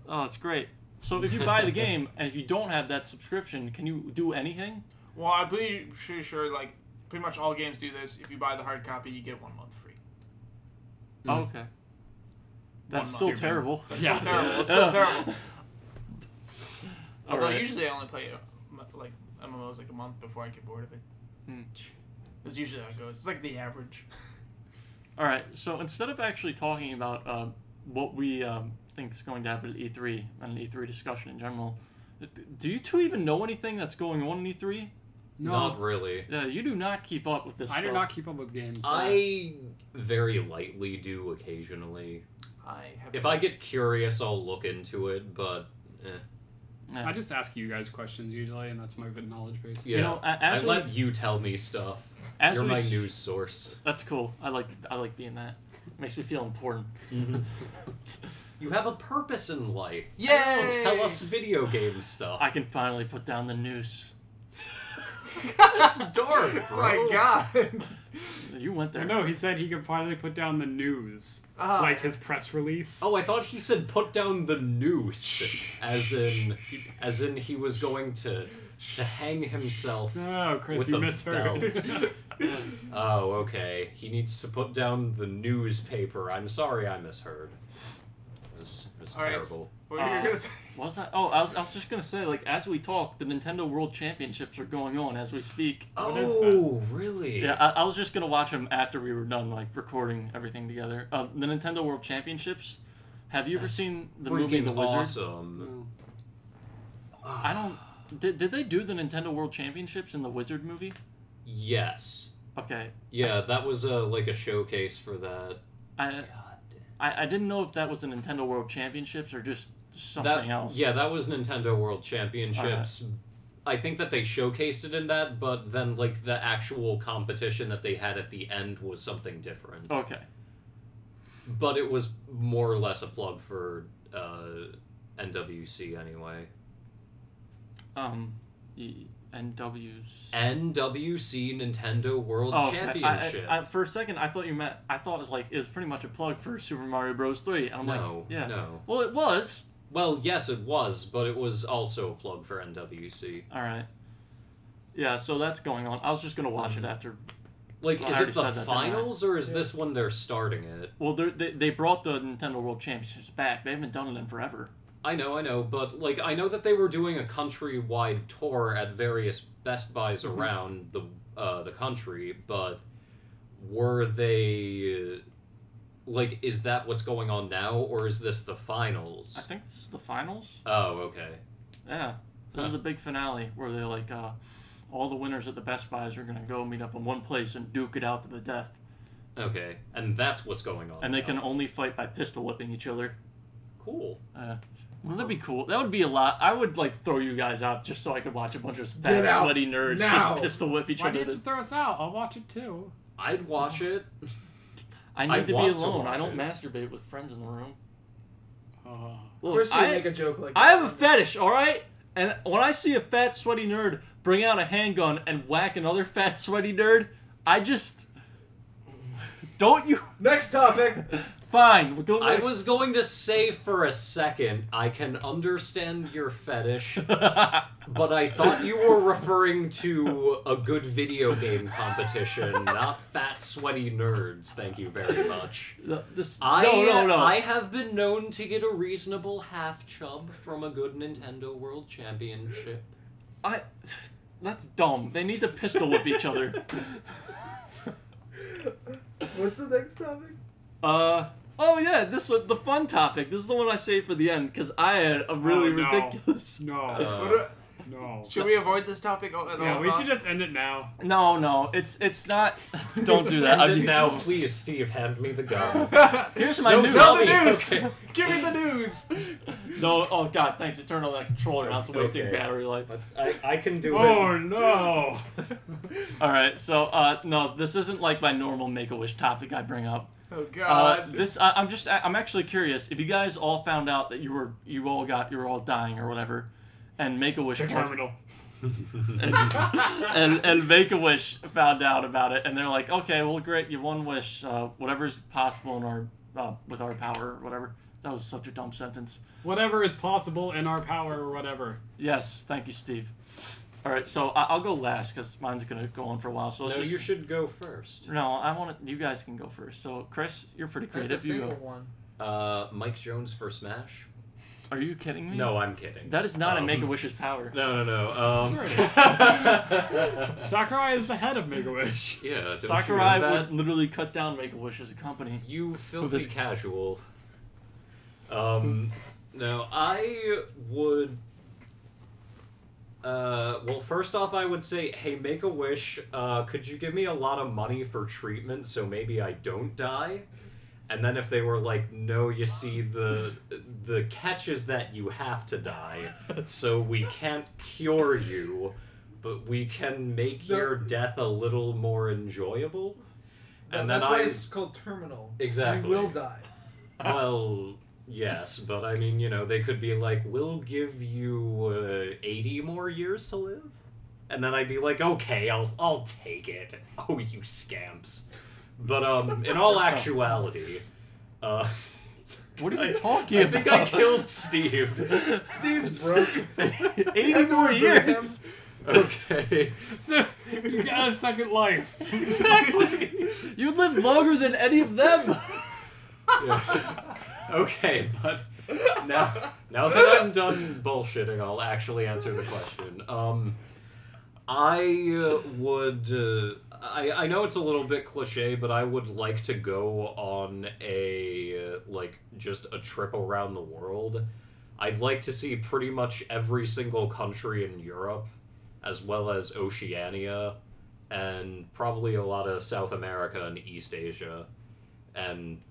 Oh, it's great. So if you buy the game and if you don't have that subscription, can you do anything? Well, I'm pretty sure like pretty much all games do this. If you buy the hard copy, you get 1 month free. Oh, okay. That's month. still Stupid. terrible. That's Yeah. so terrible. It's so terrible. All Although right. usually I only play like MMOs like a month before I get bored of it. Hmm. That's usually how it goes. It's like the average. All right. So instead of actually talking about what we think is going to happen at E3 and an E3 discussion in general, do you two even know anything that's going on in E3? No, Not really. Yeah, you do not keep up with this. I do stuff. not keep up with games. I very lightly do occasionally. I have. If I get curious, I'll look into it, but Yeah. I just ask you guys questions usually, and that's my knowledge base. yeah. You know, I as we, let you tell me stuff. as You're we my s- news source. That's cool. I like being that. Makes me feel important. You have a purpose in life. Yay! Tell us video game stuff. I can finally put down the noose. That's dark, bro. Oh my god. You went there. No, he said he could finally put down the news, Ah. like his press release. Oh, I thought he said put down the noose, as in he was going to hang himself No, Chris, with you a misheard. belt. Oh, okay. He needs to put down the newspaper. I'm sorry, I misheard. It was All right. terrible. What were you gonna say? What was that? Oh, I was just gonna say, like, as we talk, the Nintendo World Championships are going on as we speak. Oh, really? Yeah, I was just gonna watch them after we were done, like, recording everything together. The Nintendo World Championships. Have you ever seen the movie The Wizard? Awesome. I don't. Did they do the Nintendo World Championships in the Wizard movie? Yes. Okay. Yeah, that was like a showcase for that. I didn't know if that was the Nintendo World Championships or just something else. Yeah, that was Nintendo World Championships. I think that they showcased it in that, but then like the actual competition that they had at the end was something different. Okay. But it was more or less a plug for NWC anyway. NWC Nintendo World Championship. I for a second, I thought it was like, it was pretty much a plug for Super Mario Bros. 3. And I'm No. Well, it was. Well, yes, it was, but it was also a plug for NWC. Alright. Yeah, so that's going on. I was just going to watch it after. Like, Well, is I it the already said that, finals, or is this when they're starting it? Well, they brought the Nintendo World Championships back. They haven't done it in forever. I know, but, like, I know that they were doing a countrywide tour at various Best Buys around the country, but were they... Like, is that what's going on now, or is this the finals? I think this is the finals. Oh, okay. Yeah. This is the big finale, where they, like, all the winners at the Best Buys are going to go meet up in one place and duke it out to the death. Okay, and that's what's going on And they now. can only fight by pistol whipping each other. Cool. Wouldn't that be cool? That would be a lot. I would, like, throw you guys out just so I could watch a bunch of fat, sweaty nerds just pistol whip each Why do other. you have to throw us out? I'll watch it too. I'd watch it. I need I to be want to alone. watch I don't it. masturbate with friends in the room. Of course you make a joke like that. I have a fetish, alright? And when I see a fat, sweaty nerd bring out a handgun and whack another fat, sweaty nerd, I just... Don't you... Next topic! Fine, we'll go I next. was going to say for a second, I can understand your fetish, but I thought you were referring to a good video game competition, not fat, sweaty nerds. Thank you very much. No. I have been known to get a reasonable half chub from a good Nintendo World Championship. That's dumb. They need to pistol whip each other. What's the next topic? Oh yeah, this is the fun topic. This is the one I saved for the end because I had a really ridiculous. No. Should we avoid this topic? Yeah, we should just end it now. No, it's not. Don't do that. And now, please, Steve, hand me the gun. Here's my news. Tell the news. Okay. Give me the news. No, oh god, thanks. It turned on that controller. Now it's wasting Okay. battery life. I can do it. Oh no! All right, so no, this isn't like my normal Make-A-Wish topic I bring up. Oh god. I'm actually curious if you guys all found out that you were all dying or whatever, and Make-A-Wish Terminal. and Make-A-Wish found out about it, and they're like, okay, well, great, you one wish, whatever's possible in our with our power or whatever. That was such a dumb sentence. Whatever is possible in our power or whatever. Yes, thank you, Steve. All right, so I'll go last because mine's gonna go on for a while. So No, you should go first. No, I want you guys can go first. So Chris, you're pretty creative. You go. One. Mike Jones for Smash? Are you kidding me? No, I'm kidding. That is not a Make-A-Wish's power. No. Sure it is. Sakurai is the head of Make-A-Wish. Yeah, don't Sakurai you know that? would literally cut down Make-A-Wish as a company. You filthy this- casual. No, I would... well, first off, I would say, hey, Make-A-Wish, could you give me a lot of money for treatment so maybe I don't die? And then if they were like, no, you see, the catch is that you have to die, so we can't cure you, but we can make your death a little more enjoyable. And then that's why it's called terminal. Exactly. You will die. Well, yes, but I mean, you know, they could be like, we'll give you 80 more years to live? And then I'd be like, okay, I'll take it. Oh, you scamps. But, in all actuality, What are you talking I about? think I killed Steve. Steve's broke. 80 more years. Okay. So, you got a second life. Exactly. You live longer than any of them. Yeah. Okay, but now that I'm done bullshitting, I'll actually answer the question. I would... I know it's a little bit cliche, but I would like to go on a, just a trip around the world. I'd like to see pretty much every single country in Europe, as well as Oceania, and probably a lot of South America and East Asia, and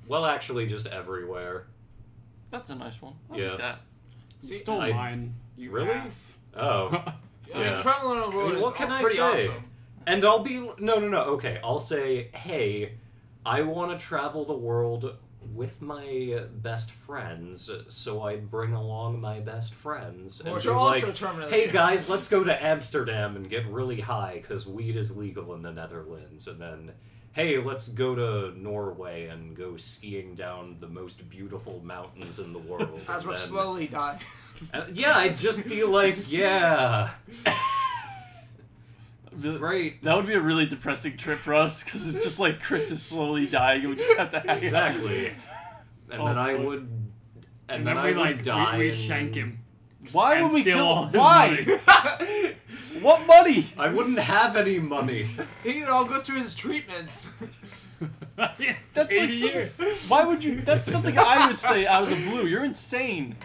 well, actually, just everywhere. That's a nice one. I Yeah. like that. You stole mine. You really? ass. Oh. I mean, Yeah. traveling on the road what is can I pretty say? awesome. And I'll be no. Okay, I'll say, hey, I want to travel the world with my best friends, so I'd bring along my best friends and Which be are like, also terminally hey ill. guys, let's go to Amsterdam and get really high because weed is legal in the Netherlands, and then, hey, let's go to Norway and go skiing down the most beautiful mountains in the world. As and we're then- slowly dying. yeah, I'd just be like, yeah. Really- Great. That would be a really depressing trip for us, because it's just like Chris is slowly dying and we just have to hang out. Exactly. And then I boy. would... And then then we I would die. we and- shank him. Why And would we steal kill all him? his Why? What money? I wouldn't have any money. It all goes to his treatments. That's 80 like years. why would you? That's something I would say out of the blue. You're insane.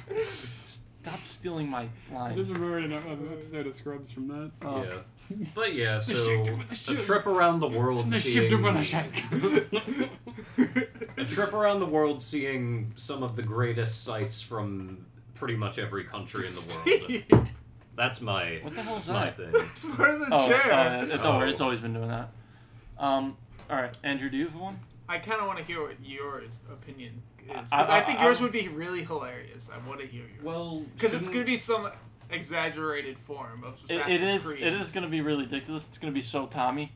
Stop stealing my I line. just remembered an episode of Scrubs from that. Oh. Yeah. But yeah, so shipped him with the a ship. trip around the world They seeing... shipped him with a shank. A trip around the world seeing some of the greatest sights from pretty much every country in the world. That's my... What the hell is my that? thing. It's part of the Oh, chair. don't worry. It's always been doing that. All right, Andrew, do you have one? I kind of want to hear what your opinion is. 'Cause I- I think yours would be really hilarious. I want to hear yours. Well, Because it's going to be some exaggerated form of Assassin's Creed. It is going to be really ridiculous. It's going to be so Tommy,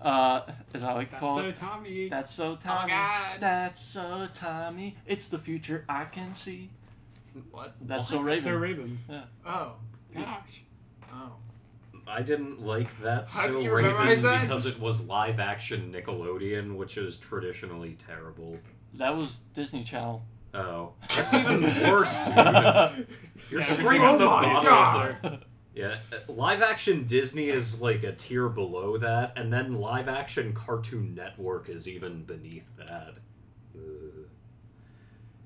as I like to call So it. Tommy. That's so Oh my Tommy. God. That's so Tommy. It's the future I can see. What? That's What? so Raven. So Raven. Yeah. Oh. Gosh. Oh. I didn't like that How So do you Raven memorize that? because it was live action Nickelodeon, which is traditionally terrible. That was Disney Channel. Oh, that's even worse, dude. You're Yeah, screaming oh the my bottom. God. Yeah, live action Disney is like a tier below that, and then live action Cartoon Network is even beneath that.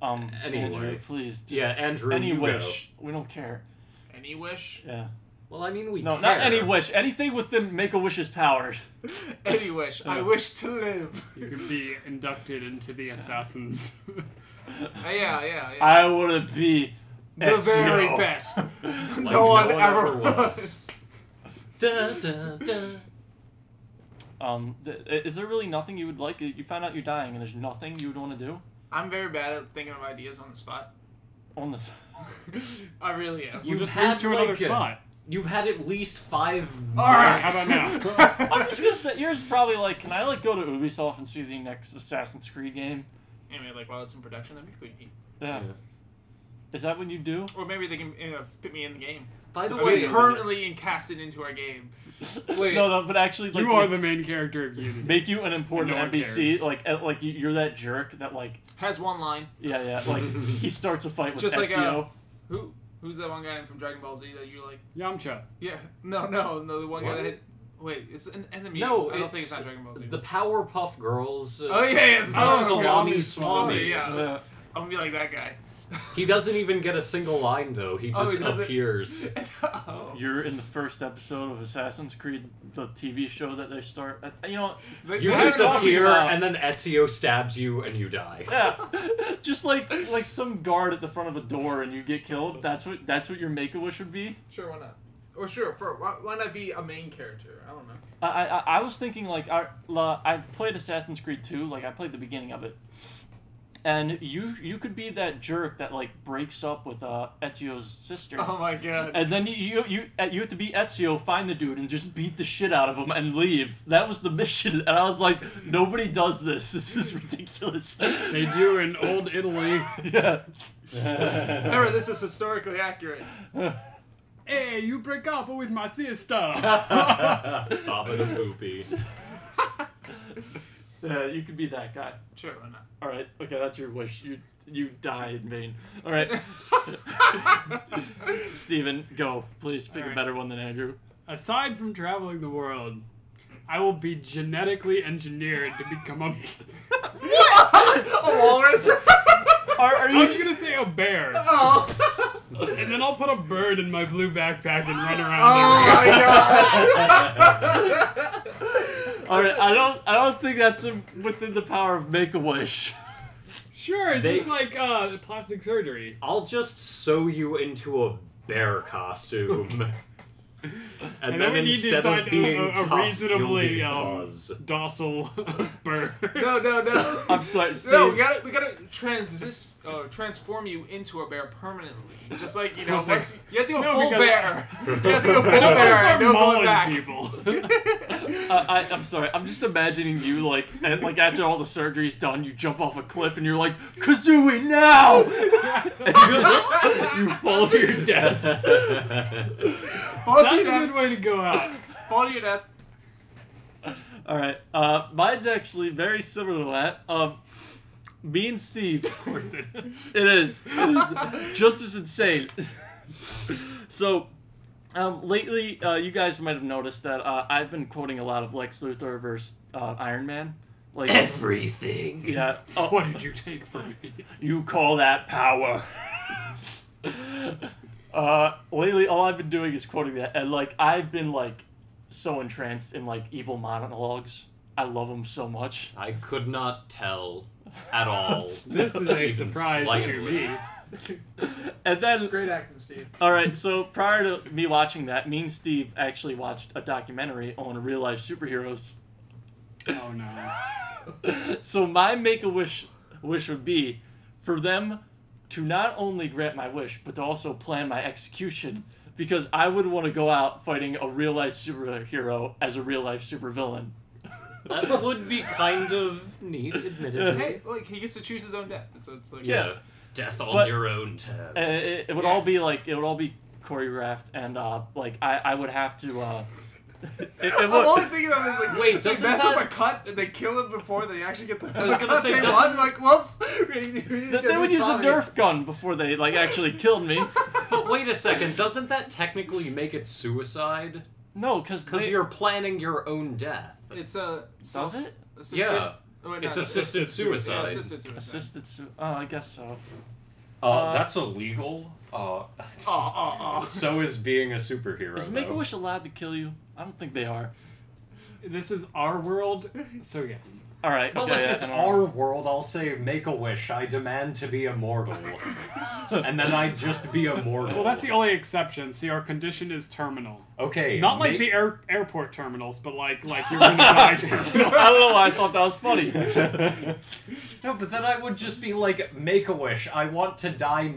Anyway. Andrew, please. Just Yeah, Andrew, any you wish. We don't care. Any wish? Yeah. Well, I mean, we No, care. not any wish. Anything within Make-A-Wish's powers. Any wish. I wish to live. You could be inducted into the Assassins. Yeah. I want to be The very Ezio. best. Like no one ever ever was. Dun, dun, dun. Is there really nothing you would like? You find out you're dying and there's nothing you would want to do? I'm very bad at thinking of ideas on the spot. On the... I really am. You just had, moved to another like, spot. You've had at least 5 Alright. How about now? I'm just gonna say, yours is probably like, can I like go to Ubisoft and see the next Assassin's Creed game? Anyway, like while it's in production, that'd be pretty neat. Yeah. Is that what you do? Or maybe they can put me in the game. By the I way, mean, permanently encasted into our game. Wait. No, but actually, like, You are the main character of Unity. make you an important No one NPC. cares. Like you're that jerk that like, Has one line. yeah, like he starts a fight with Just like Ezio. Who's that one guy from Dragon Ball Z that you like? Yamcha. Yeah. No, the one guy What? that hit. Wait, it's an enemy. No, I don't think it's not Dragon Ball Z. The Powerpuff Girls. Oh yeah, it's Swami. Swami. Yeah. Yeah. I'm gonna be like that guy. He doesn't even get a single line though. He just he doesn't? appears. Oh. You're in the first episode of Assassin's Creed, the TV show that they start. You know, You What just are you talking appear, about? and then Ezio stabs you, and you die. yeah, just like some guard at the front of a door and you get killed. That's what your Make-A-Wish would be. Sure, why not? Or sure, why not be a main character? I don't know. I was thinking like I played Assassin's Creed 2. Like I played the beginning of it. And you could be that jerk that like breaks up with Ezio's sister. Oh my god. And then you have to be Ezio, find the dude, and just beat the shit out of him and leave. That was the mission. And I was like, nobody does this. This is ridiculous. They do in old Italy. Yeah. Remember, this is historically accurate. Hey, you break up with my sister. Baba the Poopy. Yeah, you could be that guy. Sure, why not? All right. Okay, that's your wish. You die in vain. All right. Steven, go. Please pick All a right. better one than Andrew. Aside from traveling the world, I will be genetically engineered to become a... A walrus? Are I you? was gonna say a bear. Oh. And then I'll put a bird in my blue backpack and run around Oh my god. All right, I don't think that's within the power of Make-A-Wish. Sure, it's just like plastic surgery. I'll just sew you into a bear costume. And then we need instead to of find being a tossed, you'll reasonably be fuzz. docile bird. No. I'm sorry, Steve. No, we gotta transform you into a bear permanently. Just like, you know, It's like- once you have to do a No, full because- bear. You have to do a full bear and no going back. People. I'm sorry. I'm just imagining you like after all the surgery's done, you jump off a cliff and you're like, Kazooie now! And you fall to your death. Fall to That's a your good death. way to go out. Fall to your death. All right. Mine's actually very similar to that. Me and Steve. Of course it is. It is just as insane. So, lately, you guys might have noticed that I've been quoting a lot of Lex Luthor versus Iron Man. Like Everything. Yeah. Oh, What did you take from me? you call that power? Lately, all I've been doing is quoting that, and like I've been like so entranced in like evil monologues. I love them so much. I could not tell at all. This is a Even surprise slightly. to me. And then, Great acting, Steve. all right. So prior to me watching that, me and Steve actually watched a documentary on real life superheroes. Oh no. So my wish would be for them to not only grant my wish, but to also plan my execution. Because I would want to go out fighting a real life superhero as a real life supervillain. That would be kind of neat, admittedly. Hey, like he gets to choose his own death. So it's like Yeah. Death on But- your own terms. It would all be like it would all be choreographed, and like I would have to. It I'm would. only thinking of it as like, Wait, they doesn't mess up that- a cut and they kill him before they actually get the I was gonna cut say, they doesn't- want. Like, whoops. They would use a Nerf gun before they like actually killed me. But wait a second, doesn't that technically make it suicide? No, because You're planning your own death. It's a does it assisted, Yeah. oh, wait, It's no, assisted yeah, suicide. assisted suicide. assisted? I guess so. That's illegal. So is being a superhero. Is Make-A-Wish allowed to kill you? I don't think they are. This is our world, so yes. All right. Well, okay, if it's I know. our world, I'll say Make-A-Wish. I demand to be immortal. And then I'd just be immortal. Well, that's the only exception. See, our condition is terminal. Okay. Not like the airport terminals, but like you're gonna die terminal. I don't know why I thought that was funny. No, but then I would just be like, Make-A-Wish. I want to die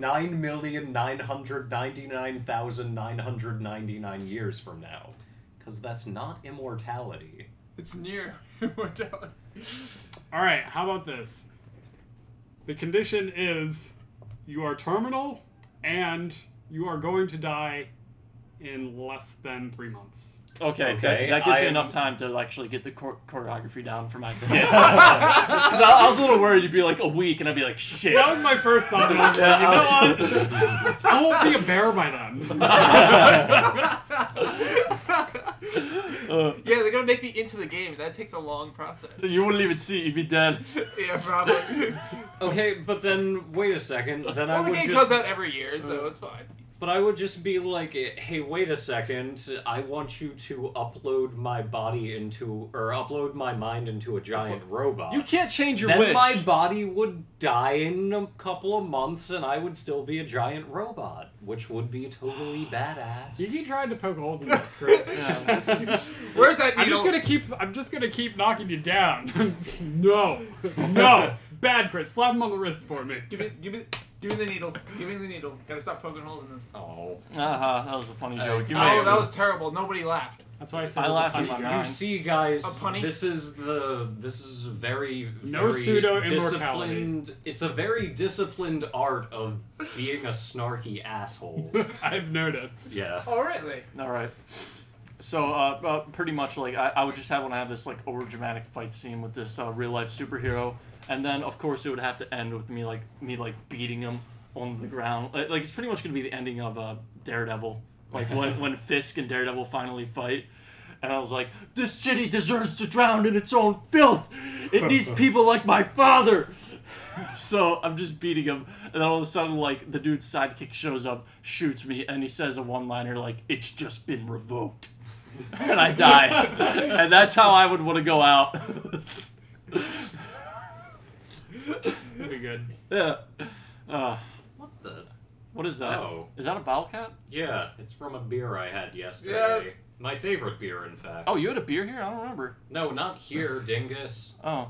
9,999,999 years from now. Because that's not immortality. It's near immortality. All right, how about this? The condition is you are terminal and you are going to die in less than 3 months. Okay, Okay, that gives I me am- enough time to actually get the choreography down for my skit. 'Cause I was a little worried you'd be like a week, and I'd be like, shit. That was my first thought. And I was like, you know what? I won't be a bear by then. Yeah, they're gonna make me into the game. That takes a long process. You wouldn't even see it, you'd be dead. Yeah, probably. Okay, but then, wait a second. Then I Well, the would game just... comes out every year, so it's fine. But I would just be like, hey, wait a second. I want you to upload my body into... Or upload my mind into a giant robot. You can't change your Then wish. my body would die in a couple of months, and I would still be a giant robot, which would be totally badass. You keep trying to poke holes in this, Chris. Where's that I'm needle? just gonna keep knocking you down. No, bad, Chris. Slap him on the wrist for me. Give me the needle. Give me the needle. Gotta stop poking holes in this. Oh. That was a funny joke. You Oh, made that was terrible. Nobody laughed. That's why I said I it was laughed a in funny my joke. mind. You see, guys, A punny? this is very, No very pseudo-immortality. disciplined. It's a very disciplined art of being a snarky asshole. I've noticed. Yeah. Oh, really? All right. So, pretty much, like, I would just want to have this, like, over-dramatic fight scene with this real-life superhero. And then, of course, it would have to end with me beating him on the ground. Like, it's pretty much going to be the ending of Daredevil. Like, when Fisk and Daredevil finally fight. And I was like, this city deserves to drown in its own filth! It needs people like my father! So, I'm just beating him. And then all of a sudden, like, the dude's sidekick shows up, shoots me, and he says a one-liner like, it's just been revoked. and I die. And that's how I would want to go out. That'd be good. Yeah. What the? What is that? Oh. Is that a bottle cap? Yeah, it's from a beer I had yesterday. Yeah. My favorite beer, in fact. Oh, you had a beer here? I don't remember. No, not here, dingus. Oh.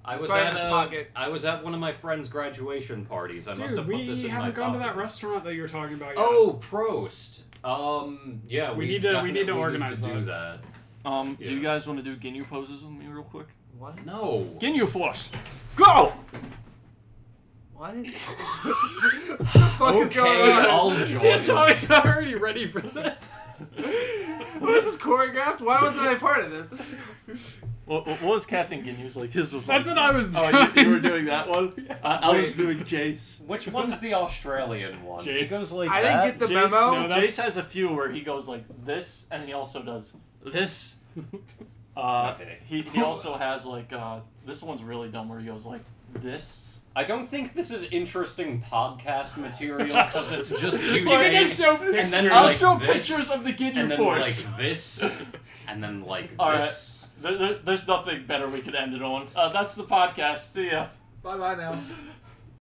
I was Right in at his pocket. I was at one of my friend's graduation parties. I must Dude, have put we this in my haven't gone to that pocket. restaurant that you were talking about yet. Oh, Prost. Yeah, We need to definitely organize to do that. that. Do you guys want to do Ginyu poses with me real quick? What? No. Ginyu force! Go! What? What the fuck is going Okay, on? I'll join. It's I'm already ready for this. Was this choreographed? Why wasn't I part of this? What was Captain Ginyu's like? His was That's like, what I was Oh, doing. you were doing that one? I was doing Jace. Which one's the Australian one? Jace. He goes like I that. didn't get the Jace, memo. no, that's- Jace has a few where he goes like this, and he also does this. Okay. He also has like, this one's really dumb where he goes like this. I don't think this is interesting podcast material because it's just you You can saying, just show and then pictures. I'll like show this, pictures of the Ginyu and then force. like this, and then like Alright. this. There's nothing better we could end it on. That's the podcast. See ya. Bye bye now.